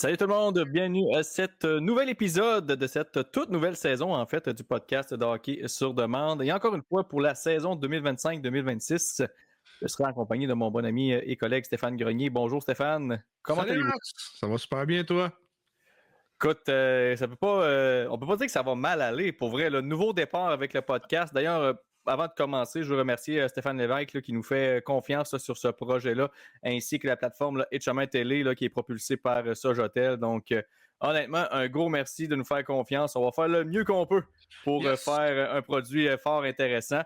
Salut tout le monde, bienvenue à cet nouvel épisode de cette toute nouvelle saison en fait du podcast de hockey sur demande. Et encore une fois pour la saison 2025-2026, je serai accompagné de mon bon ami et collègue Stéphane Grenier. Bonjour Stéphane, comment Salut allez-vous? Max, ça va super bien toi? Écoute, ça peut pas, on peut pas dire que ça va mal aller. Pour vrai, le nouveau départ avec le podcast. D'ailleurs, avant de commencer, je veux remercier Stéphane Lévesque là, qui nous fait confiance là, sur ce projet-là, ainsi que la plateforme là, Etchemin Télé là, qui est propulsée par Sojotel. Donc, honnêtement, un gros merci de nous faire confiance. On va faire le mieux qu'on peut pour faire un produit fort intéressant.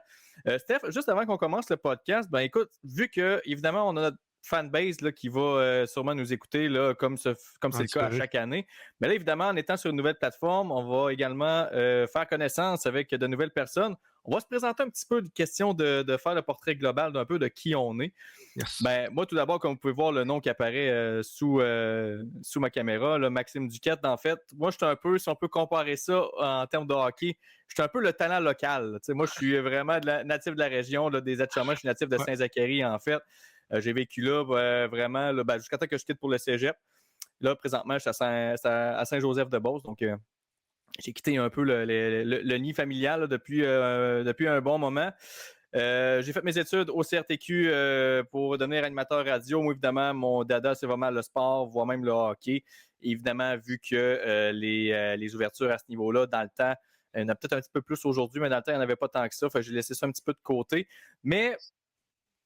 Steph, juste avant qu'on commence le podcast, ben écoute, vu que évidemment on a notre fanbase là, qui va sûrement nous écouter là, comme c'est le cas à chaque année. Mais là, évidemment, en étant sur une nouvelle plateforme, on va également faire connaissance avec de nouvelles personnes. On va se présenter un petit peu de question de faire le portrait global d'un peu de qui on est. Yes. Ben, moi, tout d'abord, comme vous pouvez voir le nom qui apparaît sous ma caméra, là, Maxime Duquette, en fait, moi, je suis un peu, si on peut comparer ça en termes de hockey, je suis un peu le talent local. Tu sais, moi, je suis vraiment natif de la région là, des Etchemins, je suis natif de Saint-Zacharie, en fait. J'ai vécu là vraiment là, jusqu'à temps que je quitte pour le cégep. Là, présentement, je suis à Saint-Joseph-de-Beauce, donc j'ai quitté un peu le nid familial là, depuis un bon moment. J'ai fait mes études au CRTQ pour devenir animateur radio. Moi, évidemment, mon dada, c'est vraiment le sport, voire même le hockey. Et évidemment, vu que les ouvertures à ce niveau-là, dans le temps, il y en a peut-être un petit peu plus aujourd'hui, mais dans le temps, il n'y en avait pas tant que ça. Fait que j'ai laissé ça un petit peu de côté. Mais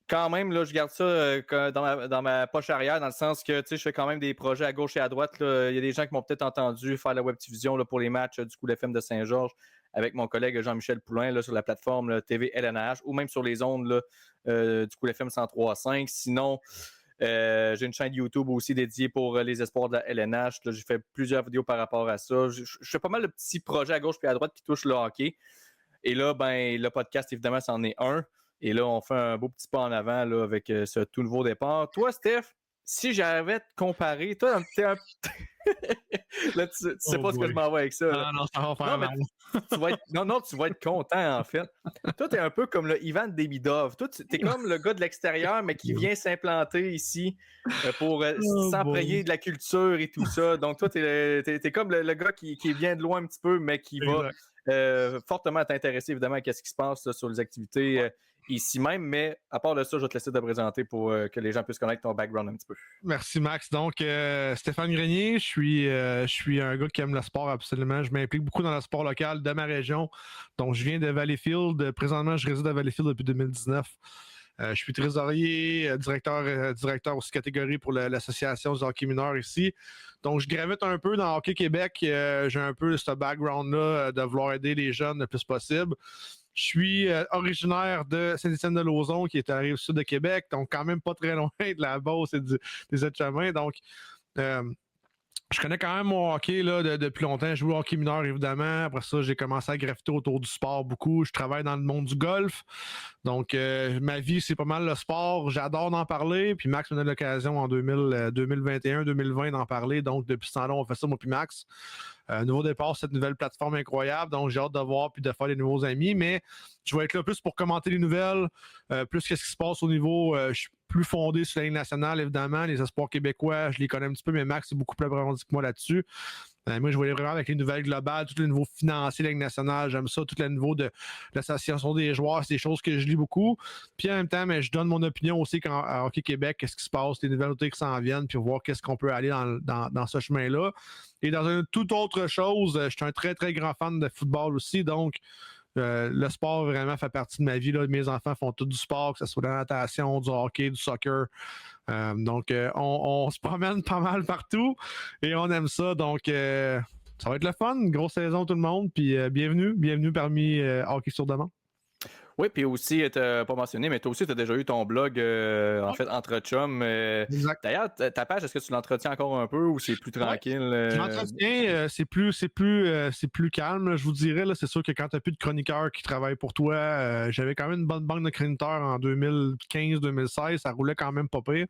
quand même, là, je garde ça dans ma poche arrière, dans le sens que, tu sais, je fais quand même des projets à gauche et à droite. Là. Il y a des gens qui m'ont peut-être entendu faire la web-diffusion là, pour les matchs du Cool FM de Saint-Georges avec mon collègue Jean-Michel Poulain là, sur la plateforme là, TV LNH ou même sur les ondes là, du Cool FM 103.5. Sinon, j'ai une chaîne YouTube aussi dédiée pour les espoirs de la LNH. Là, j'ai fait plusieurs vidéos par rapport à ça. Je fais pas mal de petits projets à gauche et à droite qui touchent le hockey. Et là, ben, le podcast, évidemment, c'en est un. Et là, on fait un beau petit pas en avant là, avec ce tout nouveau départ. Toi, Steph, si j'avais te comparé, toi, t'es un... là, tu sais pas ce que je m'en vais avec ça. Là. Non, ça va faire mal. Tu vas être content, en fait. Toi, t'es un peu comme le Ivan Demidov. Toi, t'es comme le gars de l'extérieur, mais qui vient s'implanter ici pour s'imprégner de la culture et tout ça. Donc, toi, t'es comme le gars qui vient de loin un petit peu, mais qui va fortement t'intéresser, évidemment, à ce qui se passe là, sur les activités ici même. Mais à part de ça, je vais te laisser te présenter pour que les gens puissent connaître ton background un petit peu. Merci Max. Donc Stéphane Grenier, je suis un gars qui aime le sport absolument. Je m'implique beaucoup dans le sport local de ma région. Donc je viens de Valleyfield. Présentement, je réside à Valleyfield depuis 2019. Je suis trésorier, directeur aussi catégorie pour l'association du hockey mineur ici. Donc, je gravite un peu dans Hockey Québec. J'ai un peu ce background-là de vouloir aider les jeunes le plus possible. Je suis originaire de Saint-Étienne-de-Lauzon, qui est à la Rive-Sud de Québec, donc quand même pas très loin de la Beauce et des Etchemins. Donc, je connais quand même mon hockey là, depuis longtemps. J'ai joué au hockey mineur, évidemment. Après ça, j'ai commencé à graffiter autour du sport beaucoup. Je travaille dans le monde du golf. Donc, ma vie, c'est pas mal le sport. J'adore d'en parler. Puis Max me donne l'occasion en 2021-2020 d'en parler. Donc, depuis ce temps-là, on fait ça, moi puis Max. Nouveau départ, cette nouvelle plateforme incroyable. Donc, j'ai hâte de voir puis de faire des nouveaux amis. Mais je vais être là plus pour commenter les nouvelles, plus qu'est-ce qui se passe au niveau... je suis plus fondé sur la Ligue nationale, évidemment. Les espoirs québécois, je les connais un petit peu, mais Max est beaucoup plus approfondi que moi là-dessus. Moi, je voyais vraiment avec les nouvelles globales, tous les niveaux financiers de la Ligue nationale. J'aime ça, tout le niveau de l'association des joueurs. C'est des choses que je lis beaucoup. Puis en même temps, mais je donne mon opinion aussi à Hockey Québec, qu'est-ce qui se passe, les nouvelles autorités qui s'en viennent, puis voir qu'est-ce qu'on peut aller dans ce chemin-là. Et dans une toute autre chose, je suis un très, très grand fan de football aussi. Donc, le sport vraiment fait partie de ma vie. Là. Mes enfants font tout du sport, que ce soit de la natation, du hockey, du soccer. Donc, on se promène pas mal partout et on aime ça. Donc, ça va être le fun. Une grosse saison tout le monde. Puis bienvenue parmi Hockey sur demande. Oui, puis aussi, tu n'as pas mentionné, mais toi aussi, tu as déjà eu ton blog, en fait, Entre Chum. D'ailleurs, ta page, est-ce que tu l'entretiens encore un peu ou c'est plus tranquille? Je l'entretiens, c'est plus calme, là, je vous dirais. Là, c'est sûr que quand tu n'as plus de chroniqueurs qui travaillent pour toi, j'avais quand même une bonne banque de chroniqueurs en 2015-2016. Ça roulait quand même pas pire.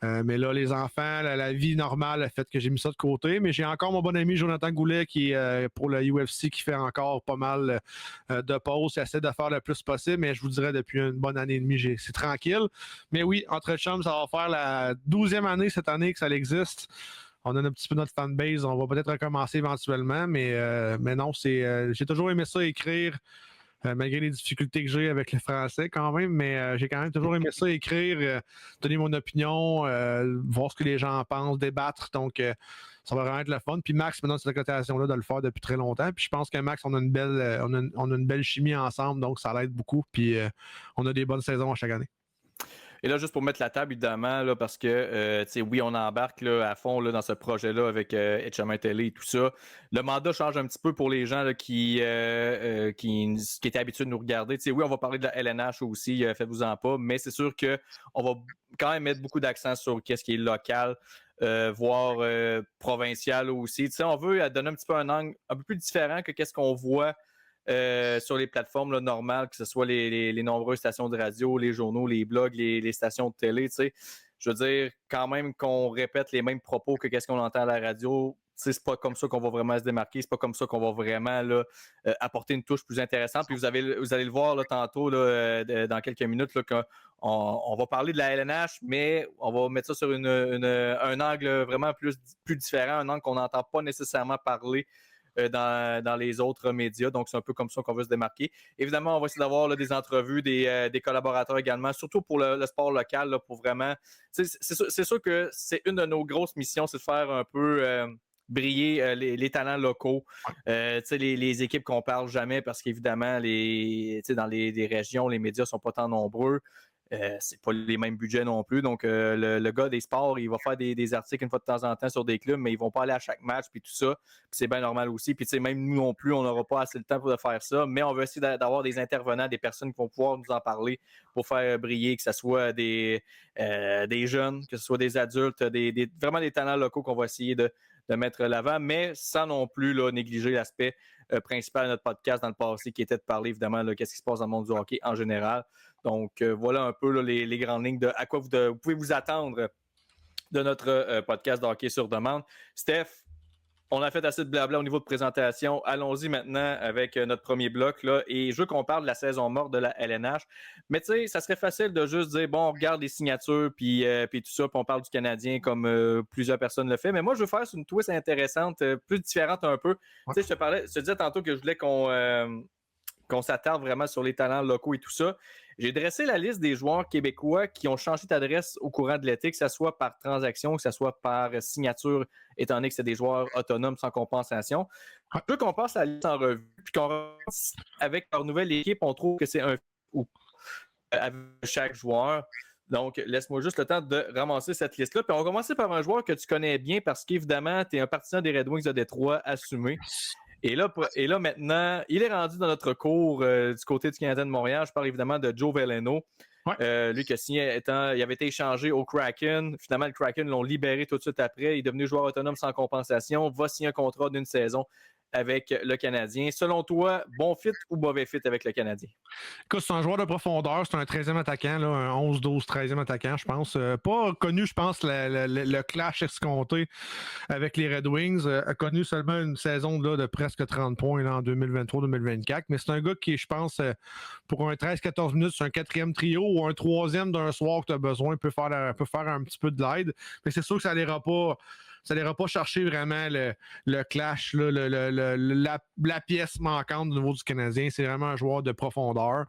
Mais là, les enfants, la vie normale a fait que j'ai mis ça de côté. Mais j'ai encore mon bon ami Jonathan Goulet qui est pour le UFC qui fait encore pas mal de pauses. Essaie de faire le plus possible, mais je vous dirais depuis une bonne année et demie, c'est tranquille. Mais oui, Entre Chums, ça va faire la 12e année cette année que ça existe. on a un petit peu notre fanbase, on va peut-être recommencer éventuellement, mais non, j'ai toujours aimé ça écrire. Malgré les difficultés que j'ai avec le français quand même, mais j'ai quand même toujours aimé ça écrire, donner mon opinion, voir ce que les gens en pensent, débattre. Donc, ça va vraiment être le fun. Puis Max me donne cette occasion-là de le faire depuis très longtemps. Puis je pense que Max, on a une belle chimie ensemble, donc ça l'aide beaucoup. Puis on a des bonnes saisons à chaque année. Et là, juste pour mettre la table, évidemment, là, parce que, oui, on embarque là, à fond là, dans ce projet-là avec HMI Télé et tout ça. Le mandat change un petit peu pour les gens là, qui étaient habitués de nous regarder. Oui, on va parler de la LNH aussi, faites-vous-en pas, mais c'est sûr qu'on va quand même mettre beaucoup d'accent sur qu'est-ce qui est local, voire provincial aussi. On veut donner un petit peu un angle un peu plus différent que qu'est-ce qu'on voit sur les plateformes là, normales, que ce soit les nombreuses stations de radio, les journaux, les blogs, les stations de télé. Je veux dire, quand même qu'on répète les mêmes propos que qu'est-ce qu'on entend à la radio, c'est pas comme ça qu'on va vraiment se démarquer, c'est pas comme ça qu'on va vraiment là, apporter une touche plus intéressante. Puis vous allez le voir là, tantôt, là, dans quelques minutes, là, qu'on va parler de la LNH, mais on va mettre ça sur un angle vraiment plus différent, un angle qu'on n'entend pas nécessairement parler dans les autres médias. Donc, c'est un peu comme ça qu'on veut se démarquer. Évidemment, on va essayer d'avoir là, des entrevues, des collaborateurs également, surtout pour le sport local, là, pour vraiment... C'est sûr que c'est une de nos grosses missions, c'est de faire un peu... briller les talents locaux, les équipes qu'on parle jamais parce qu'évidemment, dans les régions, les médias sont pas tant nombreux. C'est pas les mêmes budgets non plus. Donc, le gars des sports, il va faire des articles une fois de temps en temps sur des clubs, mais ils vont pas aller à chaque match puis tout ça. Puis c'est bien normal aussi. Puis même nous non plus, on n'aura pas assez de temps pour faire ça. Mais on veut essayer d'avoir des intervenants, des personnes qui vont pouvoir nous en parler pour faire briller, que ce soit des jeunes, que ce soit des adultes, vraiment des talents locaux qu'on va essayer de mettre l'avant, mais sans non plus là, négliger l'aspect principal de notre podcast dans le passé, qui était de parler évidemment de qu'est-ce qui se passe dans le monde du hockey en général. Donc, voilà un peu là, les grandes lignes de à quoi vous pouvez vous attendre de notre podcast de hockey sur demande. Steph, on a fait assez de blabla au niveau de présentation. Allons-y maintenant avec notre premier bloc. Là, et je veux qu'on parle de la saison morte de la LNH. Mais tu sais, ça serait facile de juste dire, bon, on regarde les signatures, puis tout ça, puis on parle du Canadien comme plusieurs personnes le font. Mais moi, je veux faire une twist intéressante, plus différente un peu. Ouais. Tu sais, je te disais tantôt que je voulais qu'on s'attarde vraiment sur les talents locaux et tout ça. J'ai dressé la liste des joueurs québécois qui ont changé d'adresse au courant de l'été, que ce soit par transaction, que ce soit par signature, étant donné que c'est des joueurs autonomes sans compensation. Je veux qu'on passe la liste en revue, puis qu'on repasse avec leur nouvelle équipe, on trouve que c'est un ou avec chaque joueur. Donc, laisse-moi juste le temps de ramasser cette liste-là. Puis on va commencer par un joueur que tu connais bien parce qu'évidemment, tu es un partisan des Red Wings de Détroit assumé. Et là, maintenant, il est rendu dans notre cours du côté du Canadien de Montréal. Je parle évidemment de Joe Veleno. Ouais. Lui qui a signé, il avait été échangé au Kraken. Finalement, le Kraken l'ont libéré tout de suite après. Il est devenu joueur autonome sans compensation. Va signer un contrat d'une saison avec le Canadien. Selon toi, bon fit ou mauvais fit avec le Canadien? Écoute, c'est un joueur de profondeur. C'est un 13e attaquant, là, un 11, 12, 13e attaquant, je pense. Pas connu, je pense, le clash escompté avec les Red Wings. A connu seulement une saison là, de presque 30 points là, en 2023-2024. Mais c'est un gars qui, je pense, pour un 13-14 minutes, c'est un 4e trio ou un 3e d'un soir que tu as besoin, peut faire un petit peu de l'aide. Mais c'est sûr que ça n'ira pas chercher vraiment le clash, là, la pièce manquante au niveau du Canadien. C'est vraiment un joueur de profondeur.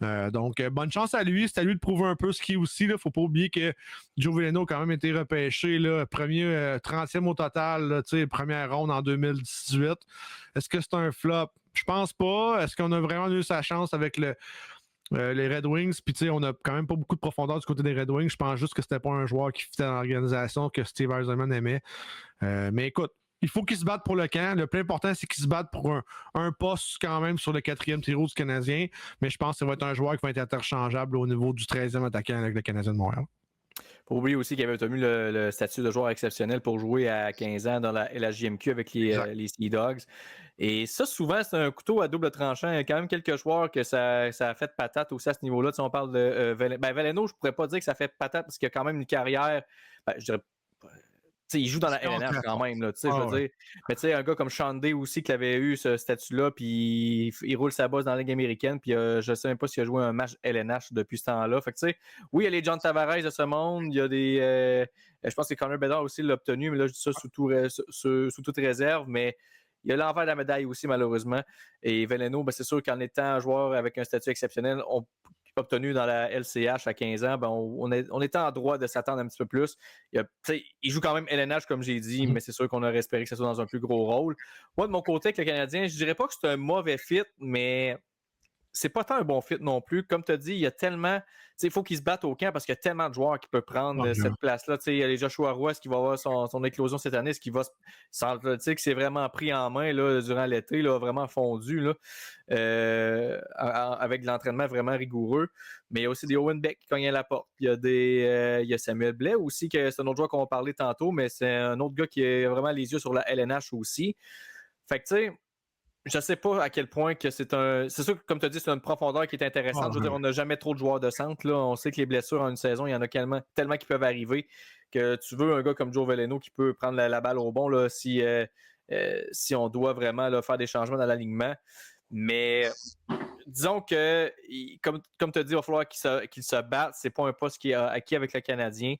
Donc, bonne chance à lui. C'est à lui de prouver un peu ce qu'il est aussi. Il ne faut pas oublier que Joe Veleno a quand même été repêché, là, 30e au total, là, première ronde en 2018. Est-ce que c'est un flop? Je pense pas. Est-ce qu'on a vraiment eu sa chance avec les Red Wings? Puis, tu sais, on n'a quand même pas beaucoup de profondeur du côté des Red Wings. Je pense juste que c'était pas un joueur qui fitait dans l'organisation que Steve Yzerman aimait. Mais écoute, il faut qu'il se batte pour le camp. Le plus important, c'est qu'il se batte pour un poste quand même sur le 4e trio du Canadien. Mais je pense que ça va être un joueur qui va être interchangeable au niveau du 13e attaquant avec le Canadien de Montréal. Faut oublier aussi qu'il avait obtenu le statut de joueur exceptionnel pour jouer à 15 ans dans la LHJMQ avec les Sea Dogs. Et ça, souvent, c'est un couteau à double tranchant. Il y a quand même quelques joueurs que ça a fait patate aussi à ce niveau-là. Tu sais, on parle de Veleno, je ne pourrais pas dire que ça fait patate parce qu'il a quand même une carrière, je dirais, il joue dans la LNH quand même, là, je veux dire. Mais tu sais, un gars comme Sean Day aussi qui avait eu ce statut-là, puis il roule sa bosse dans la Ligue américaine, puis je sais même pas s'il a joué un match LNH depuis ce temps-là. Fait que tu sais, oui, il y a les John Tavares de ce monde, il y a des... je pense que Connor Bedard aussi l'a obtenu, mais là, je dis ça sous toute réserve, mais il y a l'envers de la médaille aussi, malheureusement. Et Veleno, c'est sûr qu'en étant un joueur avec un statut exceptionnel, obtenu dans la LCH à 15 ans, on était en droit de s'attendre un petit peu plus. Il joue quand même LNH, comme j'ai dit, mais c'est sûr qu'on aurait espéré que ce soit dans un plus gros rôle. Moi, de mon côté, avec le Canadien, je dirais pas que c'est un mauvais fit, mais c'est pas tant un bon fit non plus. Comme tu as dit, il y a tellement... Il faut qu'il se batte au camp parce qu'il y a tellement de joueurs qui peuvent prendre cette place-là. Il y a les Joshua Roy, est-ce qu'il va avoir son éclosion cette année? Est-ce qu'il va... que c'est vraiment pris en main là, durant l'été, là, vraiment fondu là, avec de l'entraînement vraiment rigoureux. Mais il y a aussi des Owen Beck qui cognent à la porte. Il y a Samuel Blais aussi, que c'est un autre joueur qu'on va parler tantôt, mais c'est un autre gars qui a vraiment les yeux sur la LNH aussi. Fait que tu sais, je sais pas à quel point que c'est un... C'est sûr que, comme tu as dit, c'est une profondeur qui est intéressante. Je veux dire, on n'a jamais trop de joueurs de centre. Là. On sait que les blessures en une saison, il y en a tellement qui peuvent arriver que tu veux un gars comme Joe Veleno qui peut prendre la balle au bon là, si on doit vraiment là, faire des changements dans l'alignement. Mais disons que, comme tu as dit, il va falloir qu'il se batte. C'est pas un poste qui est acquis avec le Canadien.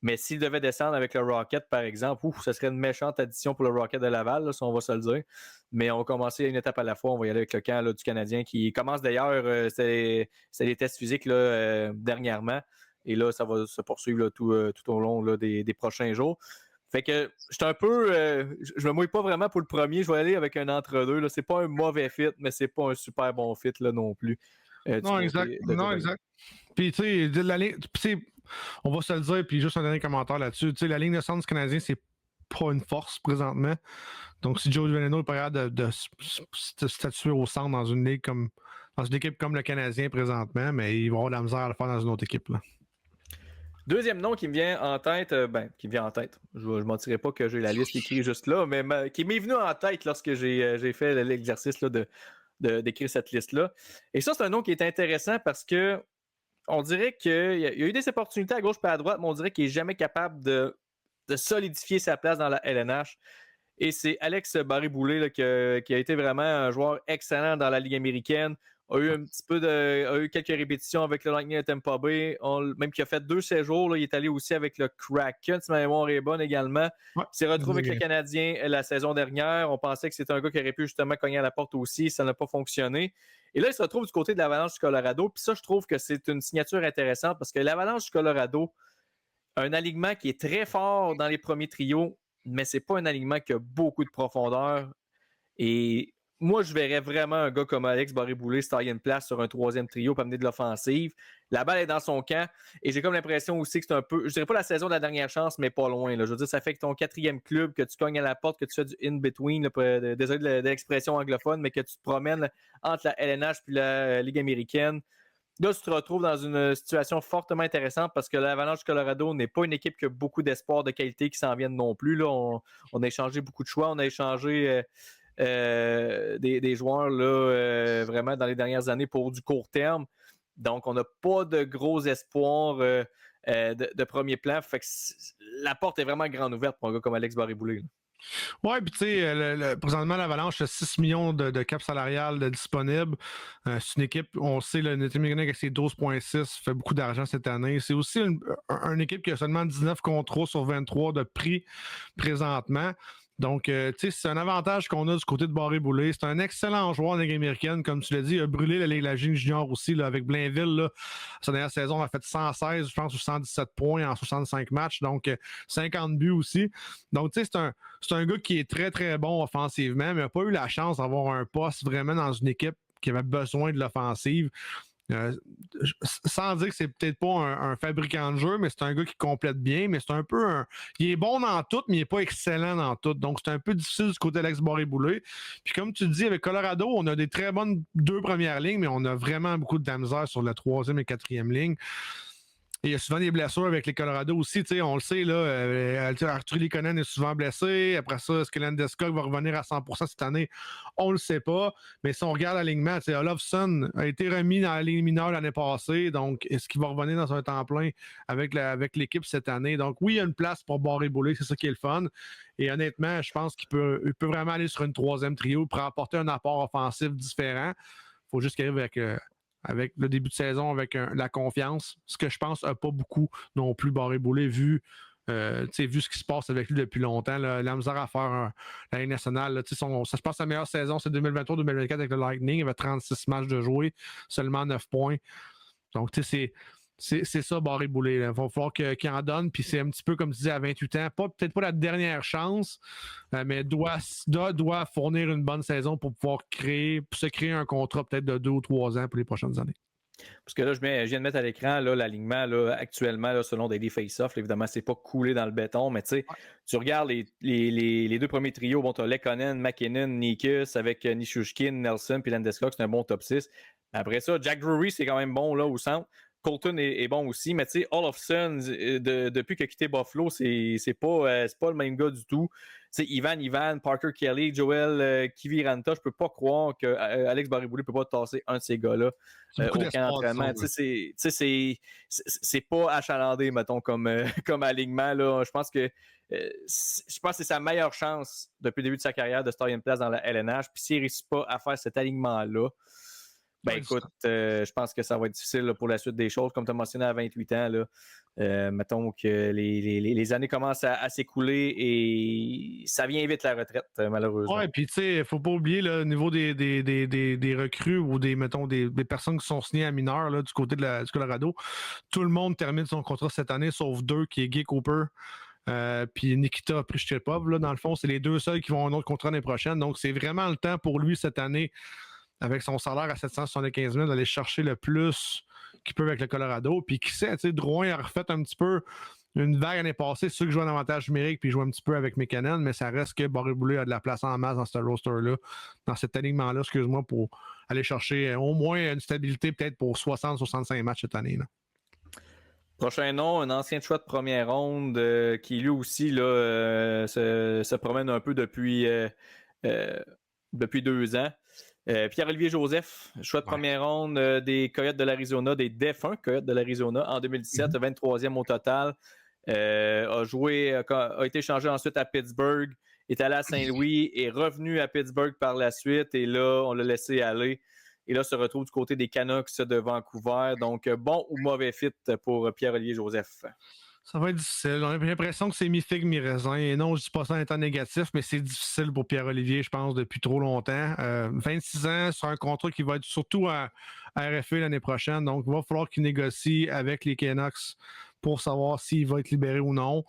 Mais s'il devait descendre avec le Rocket, par exemple, ce serait une méchante addition pour le Rocket de Laval, là, si on va se le dire. Mais on va commencer une étape à la fois. On va y aller avec le camp là, du Canadien qui commence d'ailleurs, c'est les tests physiques là, dernièrement. Et là, ça va se poursuivre là, tout au long là, des prochains jours. Fait que je suis un peu... je me mouille pas vraiment pour le premier. Je vais aller avec un entre-deux. Là. C'est pas un mauvais fit, mais c'est pas un super bon fit là, non plus. Non, exact. Puis, tu sais, on va se le dire, puis juste un dernier commentaire là-dessus. Tu sais, la ligne de centre du Canadien, c'est pas une force présentement. Donc, si Joe Veleno est pas capable de se statuer au centre dans une équipe comme le Canadien présentement, mais il va avoir de la misère à le faire dans une autre équipe. Là. Deuxième nom qui me vient en tête, je ne mentirais pas que j'ai la liste écrite juste là, mais qui m'est venu en tête lorsque j'ai fait l'exercice là, d'écrire cette liste-là. Et ça, c'est un nom qui est intéressant parce que on dirait qu'il y a eu des opportunités à gauche et à droite, mais on dirait qu'il n'est jamais capable de solidifier sa place dans la LNH. Et c'est Alex Barré-Boulet qui a été vraiment un joueur excellent dans la Ligue américaine. A eu quelques répétitions avec le Lightning de Tampa Bay. Même qu'il a fait 2 séjours. Là, il est allé aussi avec le Kraken, si ma mémoire est bonne également. Ouais, il s'est retrouvé avec le Canadien la saison dernière. On pensait que c'était un gars qui aurait pu justement cogner à la porte aussi. Ça n'a pas fonctionné. Et là, il se retrouve du côté de l'Avalanche du Colorado. Puis ça, je trouve que c'est une signature intéressante parce que l'Avalanche du Colorado a un alignement qui est très fort dans les premiers trios, mais c'est pas un alignement qui a beaucoup de profondeur. Et moi, je verrais vraiment un gars comme Alex Barré-Boulet se tailler une place sur un 3e trio pour amener de l'offensive. La balle est dans son camp et j'ai comme l'impression aussi que c'est un peu, je dirais pas la saison de la dernière chance, mais pas loin. Là. Je veux dire, ça fait que ton 4e club, que tu cognes à la porte, que tu fais du in-between, désolé de l'expression anglophone, mais que tu te promènes entre la LNH et la Ligue américaine. Là, tu te retrouves dans une situation fortement intéressante parce que l'Avalanche du Colorado n'est pas une équipe qui a beaucoup d'espoir de qualité qui s'en viennent non plus. Là, on a échangé beaucoup de choix. On a échangé des joueurs là, vraiment dans les dernières années pour du court terme. Donc, on n'a pas de gros espoirs de premier plan. Fait que la porte est vraiment grande ouverte pour un gars comme Alex Barré-Boulet. Oui, puis tu sais, présentement, l'Avalanche a 6 millions de cap salarial disponibles. C'est une équipe, on sait, le Netting avec ses 12,6 fait beaucoup d'argent cette année. C'est aussi une équipe qui a seulement 19 contrats sur 23 de prix présentement. Donc, tu sais, c'est un avantage qu'on a du côté de Barré-Boulet. C'est un excellent joueur en Ligue américaine, comme tu l'as dit. Il a brûlé la Ligue junior aussi là, avec Blainville. Là. Sa dernière saison, il a fait 116, je pense, ou 117 points en 65 matchs. Donc, 50 buts aussi. Donc, tu sais, c'est un gars qui est très, très bon offensivement, mais il n'a pas eu la chance d'avoir un poste vraiment dans une équipe qui avait besoin de l'offensive. Sans dire que c'est peut-être pas un fabricant de jeu, mais c'est un gars qui complète bien, mais c'est un peu il est bon dans tout, mais il n'est pas excellent dans tout. Donc, c'est un peu difficile du côté d'Alex Barré-Boulet. Puis comme tu dis, avec Colorado, on a des très bonnes 2 premières lignes, mais on a vraiment beaucoup de misère sur la 3e et 4e ligne. il y a souvent des blessures avec les Colorado aussi. On le sait, là, Arthur Likonen est souvent blessé. Après ça, est-ce que Landeskog va revenir à 100% cette année? On ne le sait pas. Mais si on regarde l'alignement, Olofsson a été remis dans la ligne mineure l'année passée. Donc, est-ce qu'il va revenir dans un temps plein avec l'équipe cette année? Donc, oui, il y a une place pour Barré-Boulet. C'est ça qui est le fun. Et honnêtement, je pense qu'il peut vraiment aller sur une troisième trio pour apporter un apport offensif différent. Il faut juste qu'il arrive avec le début de saison, avec la confiance. Ce que je pense n'a pas beaucoup non plus Barré-Boulet vu ce qui se passe avec lui depuis longtemps. Là, la misère à faire la Ligue nationale. Là, je pense que sa meilleure saison, c'est 2023-2024 avec le Lightning. Il avait 36 matchs de jouer, seulement 9 points. Donc, c'est ça, Barré-Boulet. Il va falloir qu'il en donne. Puis c'est un petit peu comme tu disais à 28 ans. Peut-être pas la dernière chance, mais doit fournir une bonne saison pour pouvoir se créer un contrat peut-être de 2 ou 3 ans pour les prochaines années. Parce que là, je viens de mettre à l'écran là, l'alignement là, actuellement là, selon Daily Face-Off. Évidemment, c'est pas coulé dans le béton, mais tu regardes les deux premiers trios. Bon, tu as Lekkonen, McKinnon, Nikus avec Nichushkin, Nelson puis Landeskog, c'est un bon top 6. Après ça, Jack Drury, c'est quand même bon là au centre. Colton est bon aussi, mais tu sais, Olofsson, depuis qu'il a quitté Buffalo, c'est pas le même gars du tout. Tu sais, Ivan, Parker Kelly, Joel Kiviranta, je peux pas croire que Alex Barré-Boulet peut pas tasser un de ces gars-là aucun entraînement. Tu sais, c'est pas achalandé, mettons, comme alignement. Là. Je pense que c'est sa meilleure chance depuis le début de sa carrière de se tailler une place dans la LNH. Puis s'il ne réussit pas à faire cet alignement-là, ben écoute, je pense que ça va être difficile là, pour la suite des choses. Comme tu as mentionné à 28 ans, là, mettons que les années commencent à s'écouler et ça vient vite la retraite, malheureusement. Ouais, puis tu sais, il ne faut pas oublier le niveau des recrues ou des personnes qui sont signées à mineurs là, du côté du Colorado. Tout le monde termine son contrat cette année, sauf 2, qui est Guy Cooper. Puis Nikita Prichepov, là, dans le fond, c'est les 2 seuls qui vont avoir un autre contrat l'année prochaine. Donc, c'est vraiment le temps pour lui cette année, avec son salaire à 775 000, d'aller chercher le plus qu'il peut avec le Colorado. Puis qui sait, tu sais, Drouin a refait un petit peu une vague l'année passée, ceux qui jouent en avantage numérique, puis jouent un petit peu avec McKinnon, mais ça reste que Barré-Boulet a de la place en masse dans ce roster-là, dans cet alignement-là, excuse-moi, pour aller chercher au moins une stabilité peut-être pour 60-65 matchs cette année. Là. Prochain nom, un ancien choix de première ronde qui lui aussi là, se promène un peu depuis 2 ans. Pierre-Olivier Joseph, choix de première ronde des Coyotes de l'Arizona, des défunts Coyotes de l'Arizona en 2017, 23e au total. A été échangé ensuite à Pittsburgh, est allé à Saint-Louis, est revenu à Pittsburgh par la suite et là, on l'a laissé aller. Et là, se retrouve du côté des Canucks de Vancouver. Donc, bon ou mauvais fit pour Pierre-Olivier Joseph? Ça va être difficile. On a l'impression que c'est mi-figue, mi-raisin. Et non, je ne dis pas ça en étant négatif, mais c'est difficile pour Pierre-Olivier, je pense, depuis trop longtemps. 26 ans sur un contrat qui va être surtout à RFA l'année prochaine. Donc, il va falloir qu'il négocie avec les Canucks pour savoir s'il va être libéré ou non.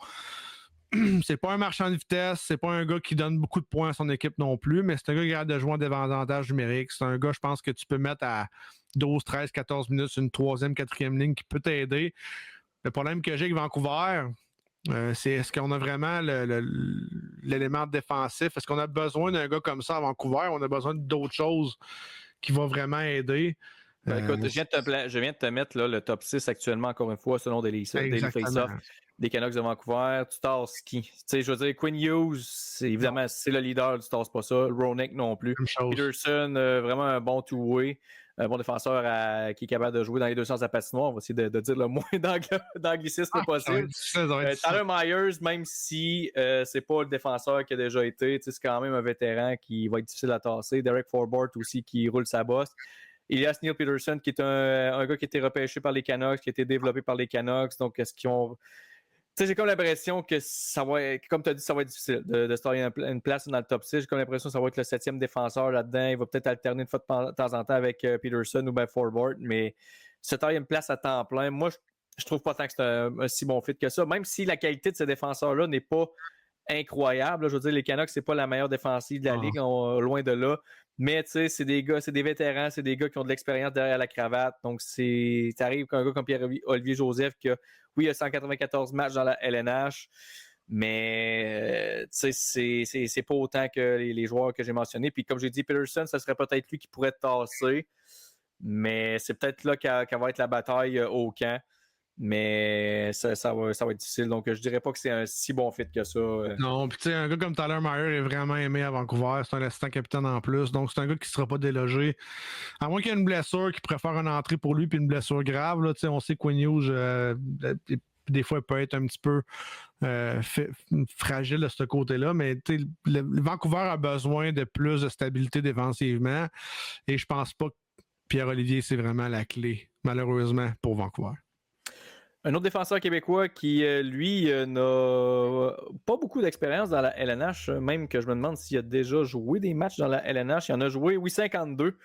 C'est pas un marchand de vitesse, c'est pas un gars qui donne beaucoup de points à son équipe non plus, mais c'est un gars qui a de jouer en désavantage numérique. C'est un gars, je pense, que tu peux mettre à 12, 13, 14 minutes sur une 3e, 4e ligne qui peut t'aider. Le problème que j'ai avec Vancouver, c'est est-ce qu'on a vraiment l'élément défensif? Est-ce qu'on a besoin d'un gars comme ça à Vancouver? On a besoin d'autres choses qui vont vraiment aider. Écoute, je viens de te mettre là, le top 6 actuellement, encore une fois, selon Daily Face-Off, des Canucks de Vancouver. Tu tasses qui? Tu sais, je veux dire, Quinn Hughes, évidemment, c'est le leader, tu tasses pas ça. Roenick non plus. Peterson, vraiment un bon two-way. Un bon défenseur qui est capable de jouer dans les deux sens de la patinoire. On va essayer de dire le moins d'anglicisme possible. Tyler Myers, même si c'est pas le défenseur qui a déjà été, c'est quand même un vétéran qui va être difficile à tasser. Derek Forbort aussi qui roule sa bosse. Elias Neil Peterson, qui est un gars qui a été repêché par les Canucks, qui a été développé par les Canucks. Donc, est-ce qu'ils ont... Tu sais, j'ai comme l'impression que ça va être, comme tu as dit, ça va être difficile de se tailler une place dans le top 6. J'ai comme l'impression que ça va être le 7e défenseur là-dedans. Il va peut-être alterner une fois de temps en temps avec Peterson ou ben Forbort, mais se tailler une place à temps plein, moi, je trouve pas tant que c'est un si bon fit que ça. Même si la qualité de ces défenseurs-là n'est pas incroyable. Là, je veux dire, les Canucks, c'est pas la meilleure défensive de la Ligue, loin de là. Mais tu sais, c'est des gars, c'est des vétérans, c'est des gars qui ont de l'expérience derrière la cravate. Donc, t'arrives qu'un gars comme Pierre-Olivier Joseph, qui a, oui, il a 194 matchs dans la LNH, mais tu sais, c'est pas autant que les joueurs que j'ai mentionnés. Puis comme j'ai dit, Peterson, ça serait peut-être lui qui pourrait tasser, mais c'est peut-être là qu'elle va être la bataille au camp. Mais ça va être difficile. Donc, je dirais pas que c'est un si bon fit que ça. Non, puis tu sais, un gars comme Tyler Meyer est vraiment aimé à Vancouver. C'est un assistant capitaine en plus. Donc, c'est un gars qui ne sera pas délogé. À moins qu'il y ait une blessure qui préfère une entrée pour lui puis une blessure grave. Là, on sait que Quinn Hughes, des fois, il peut être un petit peu fragile de ce côté-là. Mais le Vancouver a besoin de plus de stabilité défensivement. Et je pense pas que Pierre-Olivier, c'est vraiment la clé, malheureusement, pour Vancouver. Un autre défenseur québécois qui, lui, n'a pas beaucoup d'expérience dans la LNH, même que je me demande s'il a déjà joué des matchs dans la LNH. Il en a joué, oui, 52.